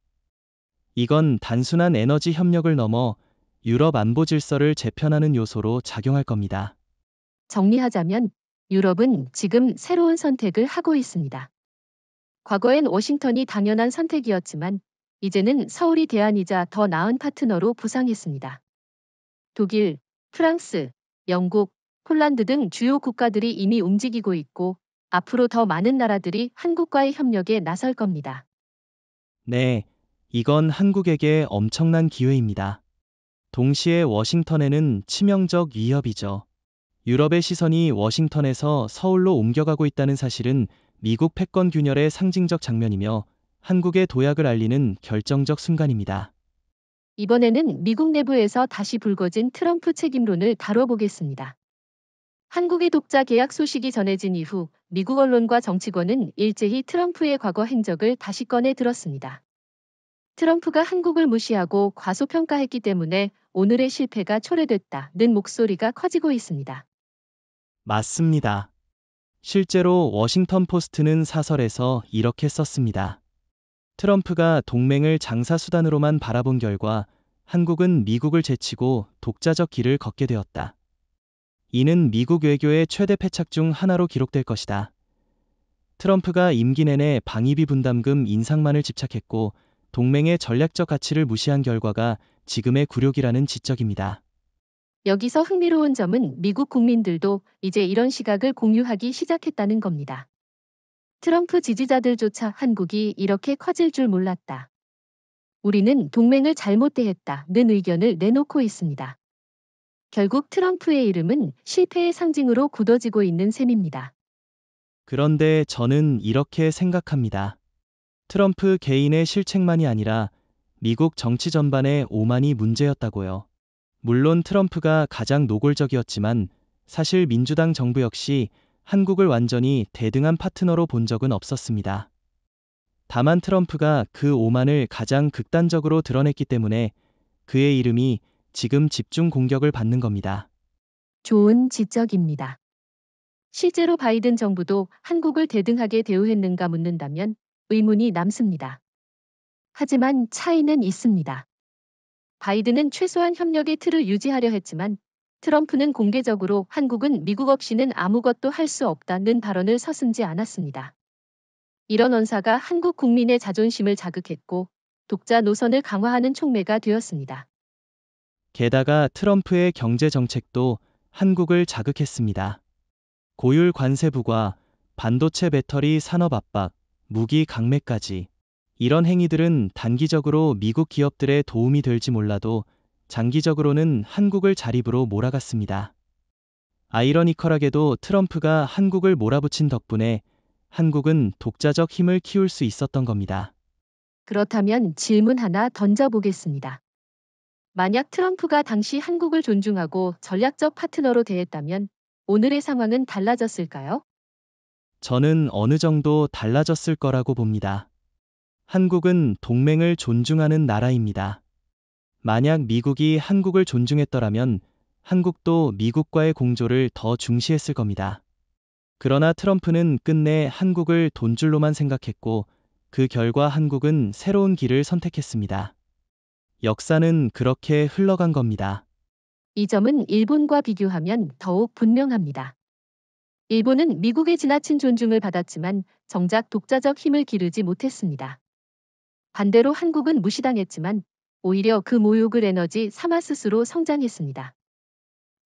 이건 단순한 에너지 협력을 넘어 유럽 안보 질서를 재편하는 요소로 작용할 겁니다. 정리하자면 유럽은 지금 새로운 선택을 하고 있습니다. 과거엔 워싱턴이 당연한 선택이었지만 이제는 서울이 대안이자 더 나은 파트너로 부상했습니다. 독일, 프랑스, 영국, 폴란드 등 주요 국가들이 이미 움직이고 있고 앞으로 더 많은 나라들이 한국과의 협력에 나설 겁니다. 네, 이건 한국에게 엄청난 기회입니다. 동시에 워싱턴에는 치명적 위협이죠. 유럽의 시선이 워싱턴에서 서울로 옮겨가고 있다는 사실은 미국 패권 균열의 상징적 장면이며 한국의 도약을 알리는 결정적 순간입니다. 이번에는 미국 내부에서 다시 불거진 트럼프 책임론을 다뤄보겠습니다. 한국의 독자 계약 소식이 전해진 이후 미국 언론과 정치권은 일제히 트럼프의 과거 행적을 다시 꺼내 들었습니다. 트럼프가 한국을 무시하고 과소평가했기 때문에 오늘의 실패가 초래됐다는 목소리가 커지고 있습니다. 맞습니다. 실제로 워싱턴 포스트는 사설에서 이렇게 썼습니다. 트럼프가 동맹을 장사수단으로만 바라본 결과 한국은 미국을 제치고 독자적 길을 걷게 되었다. 이는 미국 외교의 최대 패착 중 하나로 기록될 것이다. 트럼프가 임기 내내 방위비 분담금 인상만을 집착했고 동맹의 전략적 가치를 무시한 결과가 지금의 굴욕이라는 지적입니다. 여기서 흥미로운 점은 미국 국민들도 이제 이런 시각을 공유하기 시작했다는 겁니다. 트럼프 지지자들조차 한국이 이렇게 커질 줄 몰랐다. 우리는 동맹을 잘못 대했다는 의견을 내놓고 있습니다. 결국 트럼프의 이름은 실패의 상징으로 굳어지고 있는 셈입니다. 그런데 저는 이렇게 생각합니다. 트럼프 개인의 실책만이 아니라 미국 정치 전반의 오만이 문제였다고요. 물론 트럼프가 가장 노골적이었지만 사실 민주당 정부 역시 한국을 완전히 대등한 파트너로 본 적은 없었습니다. 다만 트럼프가 그 오만을 가장 극단적으로 드러냈기 때문에 그의 이름이 지금 집중 공격을 받는 겁니다. 좋은 지적입니다. 실제로 바이든 정부도 한국을 대등하게 대우했는가 묻는다면 의문이 남습니다. 하지만 차이는 있습니다. 바이든은 최소한 협력의 틀을 유지하려 했지만 트럼프는 공개적으로 한국은 미국 없이는 아무것도 할 수 없다는 발언을 서슴지 않았습니다. 이런 언사가 한국 국민의 자존심을 자극했고 독자 노선을 강화하는 촉매가 되었습니다. 게다가 트럼프의 경제 정책도 한국을 자극했습니다. 고율 관세 부과, 반도체 배터리 산업 압박, 무기 강매까지. 이런 행위들은 단기적으로 미국 기업들의 도움이 될지 몰라도 장기적으로는 한국을 자립으로 몰아갔습니다. 아이러니컬하게도 트럼프가 한국을 몰아붙인 덕분에 한국은 독자적 힘을 키울 수 있었던 겁니다. 그렇다면 질문 하나 던져보겠습니다. 만약 트럼프가 당시 한국을 존중하고 전략적 파트너로 대했다면 오늘의 상황은 달라졌을까요? 저는 어느 정도 달라졌을 거라고 봅니다. 한국은 동맹을 존중하는 나라입니다. 만약 미국이 한국을 존중했더라면 한국도 미국과의 공조를 더 중시했을 겁니다. 그러나 트럼프는 끝내 한국을 돈줄로만 생각했고 그 결과 한국은 새로운 길을 선택했습니다. 역사는 그렇게 흘러간 겁니다. 이 점은 일본과 비교하면 더욱 분명합니다. 일본은 미국의 지나친 존중을 받았지만 정작 독자적 힘을 기르지 못했습니다. 반대로 한국은 무시당했지만 오히려 그 모욕을 에너지 삼아 스스로 성장했습니다.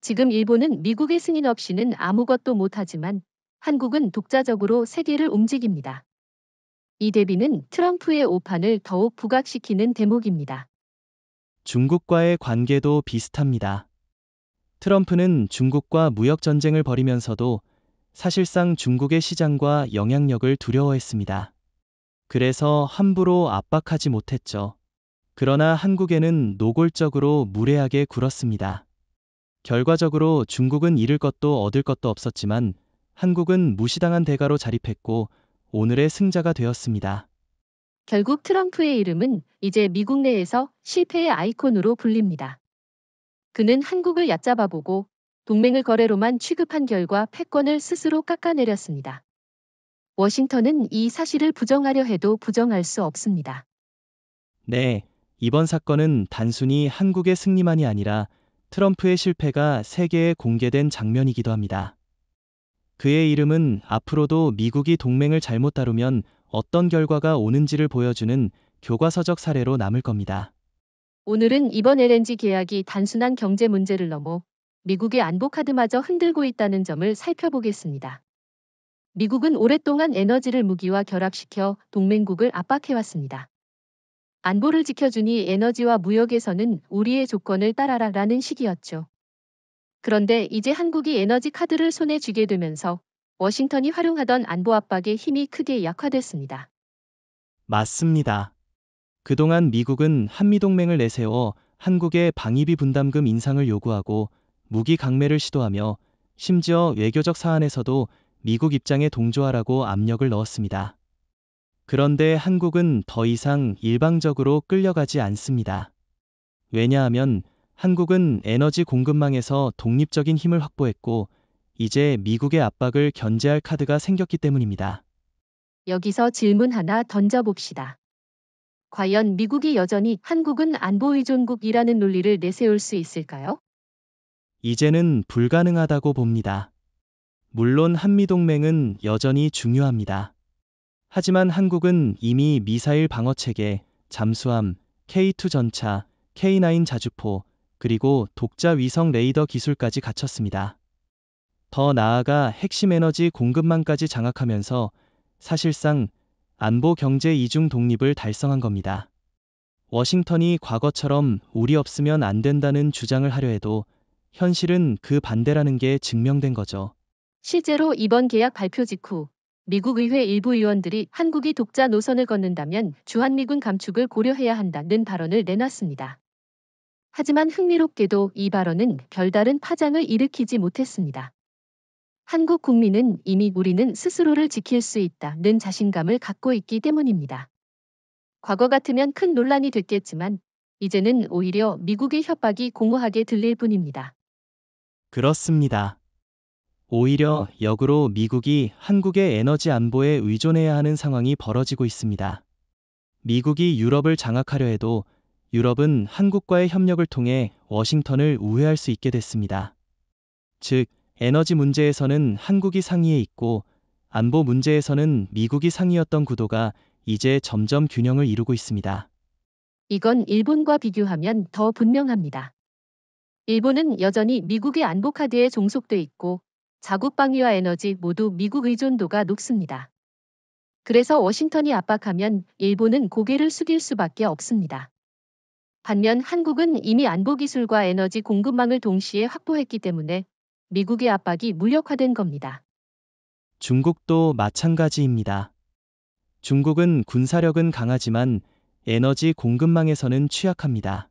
지금 일본은 미국의 승인 없이는 아무것도 못하지만 한국은 독자적으로 세계를 움직입니다. 이 대비는 트럼프의 오판을 더욱 부각시키는 대목입니다. 중국과의 관계도 비슷합니다. 트럼프는 중국과 무역 전쟁을 벌이면서도 사실상 중국의 시장과 영향력을 두려워했습니다. 그래서 함부로 압박하지 못했죠. 그러나 한국에는 노골적으로 무례하게 굴었습니다. 결과적으로 중국은 잃을 것도 얻을 것도 없었지만 한국은 무시당한 대가로 자립했고 오늘의 승자가 되었습니다. 결국 트럼프의 이름은 이제 미국 내에서 실패의 아이콘으로 불립니다. 그는 한국을 얕잡아보고 동맹을 거래로만 취급한 결과 패권을 스스로 깎아내렸습니다. 워싱턴은 이 사실을 부정하려 해도 부정할 수 없습니다. 네, 이번 사건은 단순히 한국의 승리만이 아니라 트럼프의 실패가 세계에 공개된 장면이기도 합니다. 그의 이름은 앞으로도 미국이 동맹을 잘못 다루면 어떤 결과가 오는지를 보여주는 교과서적 사례로 남을 겁니다. 오늘은 이번 LNG 계약이 단순한 경제 문제를 넘어 미국의 안보 카드마저 흔들고 있다는 점을 살펴보겠습니다. 미국은 오랫동안 에너지를 무기와 결합시켜 동맹국을 압박해왔습니다. 안보를 지켜주니 에너지와 무역에서는 우리의 조건을 따라라라는 식이었죠. 그런데 이제 한국이 에너지 카드를 손에 쥐게 되면서 워싱턴이 활용하던 안보 압박의 힘이 크게 약화됐습니다. 맞습니다. 그동안 미국은 한미동맹을 내세워 한국의 방위비 분담금 인상을 요구하고 무기 강매를 시도하며 심지어 외교적 사안에서도 미국 입장에 동조하라고 압력을 넣었습니다. 그런데 한국은 더 이상 일방적으로 끌려가지 않습니다. 왜냐하면 한국은 에너지 공급망에서 독립적인 힘을 확보했고 이제 미국의 압박을 견제할 카드가 생겼기 때문입니다. 여기서 질문 하나 던져봅시다. 과연 미국이 여전히 한국은 안보 의존국이라는 논리를 내세울 수 있을까요? 이제는 불가능하다고 봅니다. 물론 한미동맹은 여전히 중요합니다. 하지만 한국은 이미 미사일 방어체계, 잠수함, K2 전차, K9 자주포, 그리고 독자 위성 레이더 기술까지 갖췄습니다. 더 나아가 핵심 에너지 공급망까지 장악하면서 사실상 안보 경제 이중 독립을 달성한 겁니다. 워싱턴이 과거처럼 우리 없으면 안 된다는 주장을 하려 해도 현실은 그 반대라는 게 증명된 거죠. 실제로 이번 계약 발표 직후 미국 의회 일부 의원들이 한국이 독자 노선을 걷는다면 주한미군 감축을 고려해야 한다는 발언을 내놨습니다. 하지만 흥미롭게도 이 발언은 별다른 파장을 일으키지 못했습니다. 한국 국민은 이미 우리는 스스로를 지킬 수 있다는 자신감을 갖고 있기 때문입니다. 과거 같으면 큰 논란이 됐겠지만 이제는 오히려 미국의 협박이 공허하게 들릴 뿐입니다. 그렇습니다. 오히려 역으로 미국이 한국의 에너지 안보에 의존해야 하는 상황이 벌어지고 있습니다. 미국이 유럽을 장악하려 해도 유럽은 한국과의 협력을 통해 워싱턴을 우회할 수 있게 됐습니다. 즉, 에너지 문제에서는 한국이 상위에 있고 안보 문제에서는 미국이 상위였던 구도가 이제 점점 균형을 이루고 있습니다. 이건 일본과 비교하면 더 분명합니다. 일본은 여전히 미국의 안보 카드에 종속돼 있고 자국 방위와 에너지 모두 미국 의존도가 높습니다. 그래서 워싱턴이 압박하면 일본은 고개를 숙일 수밖에 없습니다. 반면 한국은 이미 안보 기술과 에너지 공급망을 동시에 확보했기 때문에 미국의 압박이 무력화된 겁니다. 중국도 마찬가지입니다. 중국은 군사력은 강하지만 에너지 공급망에서는 취약합니다.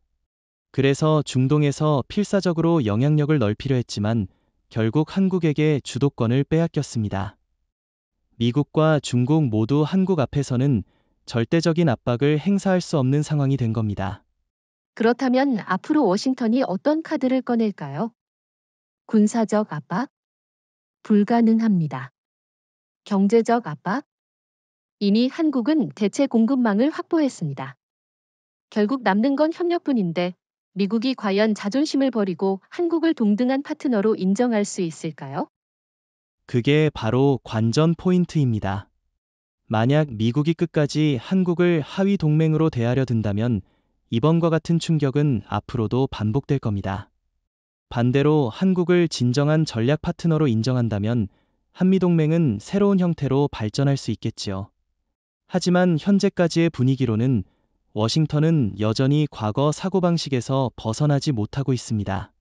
그래서 중동에서 필사적으로 영향력을 넓히려 했지만 결국 한국에게 주도권을 빼앗겼습니다. 미국과 중국 모두 한국 앞에서는 절대적인 압박을 행사할 수 없는 상황이 된 겁니다. 그렇다면 앞으로 워싱턴이 어떤 카드를 꺼낼까요? 군사적 압박? 불가능합니다. 경제적 압박? 이미 한국은 대체 공급망을 확보했습니다. 결국 남는 건 협력뿐인데 미국이 과연 자존심을 버리고 한국을 동등한 파트너로 인정할 수 있을까요? 그게 바로 관전 포인트입니다. 만약 미국이 끝까지 한국을 하위 동맹으로 대하려 든다면 이번과 같은 충격은 앞으로도 반복될 겁니다. 반대로 한국을 진정한 전략 파트너로 인정한다면 한미동맹은 새로운 형태로 발전할 수 있겠지요. 하지만 현재까지의 분위기로는 워싱턴은 여전히 과거 사고방식에서 벗어나지 못하고 있습니다.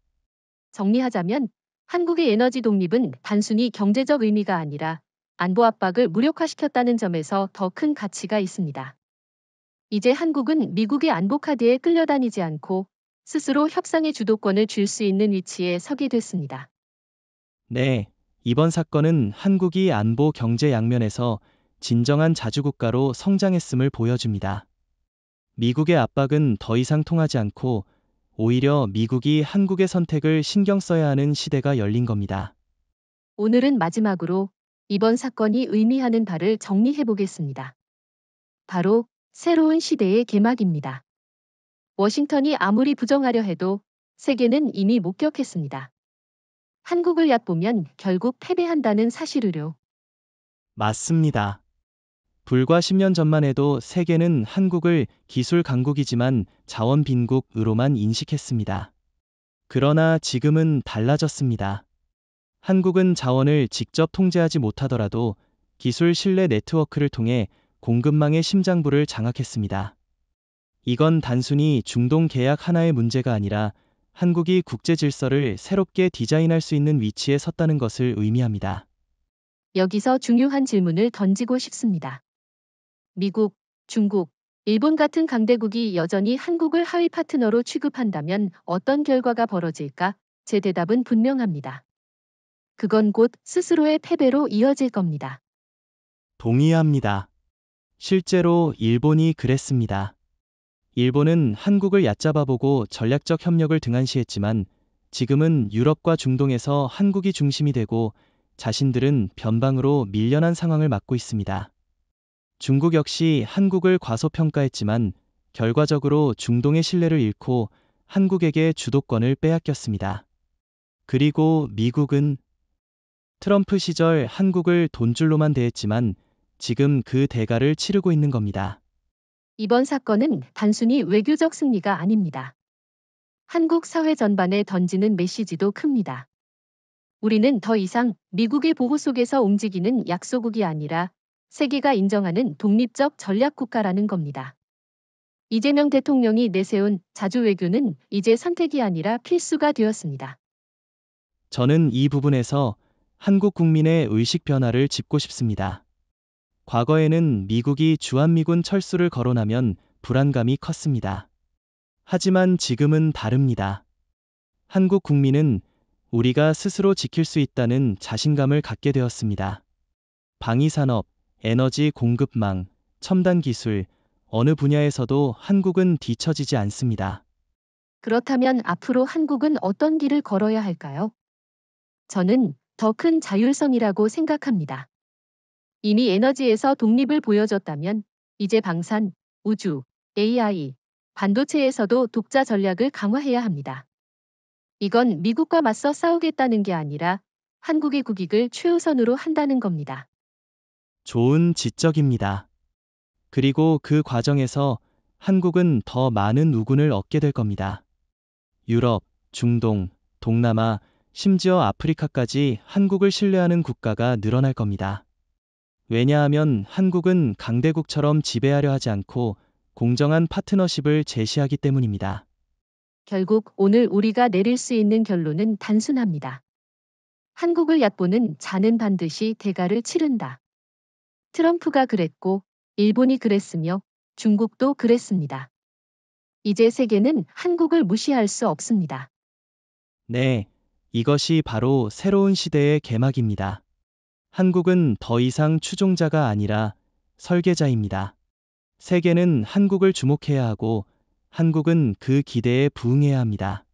정리하자면 한국의 에너지 독립은 단순히 경제적 의미가 아니라 안보 압박을 무력화시켰다는 점에서 더 큰 가치가 있습니다. 이제 한국은 미국의 안보 카드에 끌려다니지 않고 스스로 협상의 주도권을 쥘 수 있는 위치에 서게 됐습니다. 네, 이번 사건은 한국이 안보 경제 양면에서 진정한 자주국가로 성장했음을 보여줍니다. 미국의 압박은 더 이상 통하지 않고 오히려 미국이 한국의 선택을 신경 써야 하는 시대가 열린 겁니다. 오늘은 마지막으로 이번 사건이 의미하는 바를 정리해 보겠습니다. 바로 새로운 시대의 개막입니다. 워싱턴이 아무리 부정하려 해도 세계는 이미 목격했습니다. 한국을 얕보면 결국 패배한다는 사실을요. 맞습니다. 불과 10년 전만 해도 세계는 한국을 기술 강국이지만 자원 빈국으로만 인식했습니다. 그러나 지금은 달라졌습니다. 한국은 자원을 직접 통제하지 못하더라도 기술 신뢰 네트워크를 통해 공급망의 심장부를 장악했습니다. 이건 단순히 중동 계약 하나의 문제가 아니라 한국이 국제 질서를 새롭게 디자인할 수 있는 위치에 섰다는 것을 의미합니다. 여기서 중요한 질문을 던지고 싶습니다. 미국, 중국, 일본 같은 강대국이 여전히 한국을 하위 파트너로 취급한다면 어떤 결과가 벌어질까? 제 대답은 분명합니다. 그건 곧 스스로의 패배로 이어질 겁니다. 동의합니다. 실제로 일본이 그랬습니다. 일본은 한국을 얕잡아보고 전략적 협력을 등한시했지만 지금은 유럽과 중동에서 한국이 중심이 되고 자신들은 변방으로 밀려난 상황을 맞고 있습니다. 중국 역시 한국을 과소평가했지만 결과적으로 중동의 신뢰를 잃고 한국에게 주도권을 빼앗겼습니다. 그리고 미국은 트럼프 시절 한국을 돈줄로만 대했지만 지금 그 대가를 치르고 있는 겁니다. 이번 사건은 단순히 외교적 승리가 아닙니다. 한국 사회 전반에 던지는 메시지도 큽니다. 우리는 더 이상 미국의 보호 속에서 움직이는 약소국이 아니라 세계가 인정하는 독립적 전략 국가라는 겁니다. 이재명 대통령이 내세운 자주 외교는 이제 선택이 아니라 필수가 되었습니다. 저는 이 부분에서 한국 국민의 의식 변화를 짚고 싶습니다. 과거에는 미국이 주한미군 철수를 거론하면 불안감이 컸습니다. 하지만 지금은 다릅니다. 한국 국민은 우리가 스스로 지킬 수 있다는 자신감을 갖게 되었습니다. 방위산업, 에너지 공급망, 첨단 기술, 어느 분야에서도 한국은 뒤처지지 않습니다. 그렇다면 앞으로 한국은 어떤 길을 걸어야 할까요? 저는 더 큰 자율성이라고 생각합니다. 이미 에너지에서 독립을 보여줬다면 이제 방산, 우주, AI, 반도체에서도 독자 전략을 강화해야 합니다. 이건 미국과 맞서 싸우겠다는 게 아니라 한국의 국익을 최우선으로 한다는 겁니다. 좋은 지적입니다. 그리고 그 과정에서 한국은 더 많은 우군을 얻게 될 겁니다. 유럽, 중동, 동남아, 심지어 아프리카까지 한국을 신뢰하는 국가가 늘어날 겁니다. 왜냐하면 한국은 강대국처럼 지배하려 하지 않고 공정한 파트너십을 제시하기 때문입니다. 결국 오늘 우리가 내릴 수 있는 결론은 단순합니다. 한국을 얕보는 자는 반드시 대가를 치른다. 트럼프가 그랬고, 일본이 그랬으며, 중국도 그랬습니다. 이제 세계는 한국을 무시할 수 없습니다. 네, 이것이 바로 새로운 시대의 개막입니다. 한국은 더 이상 추종자가 아니라 설계자입니다. 세계는 한국을 주목해야 하고 한국은 그 기대에 부응해야 합니다.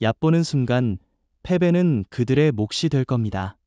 얕보는 순간 패배는 그들의 몫이 될 겁니다.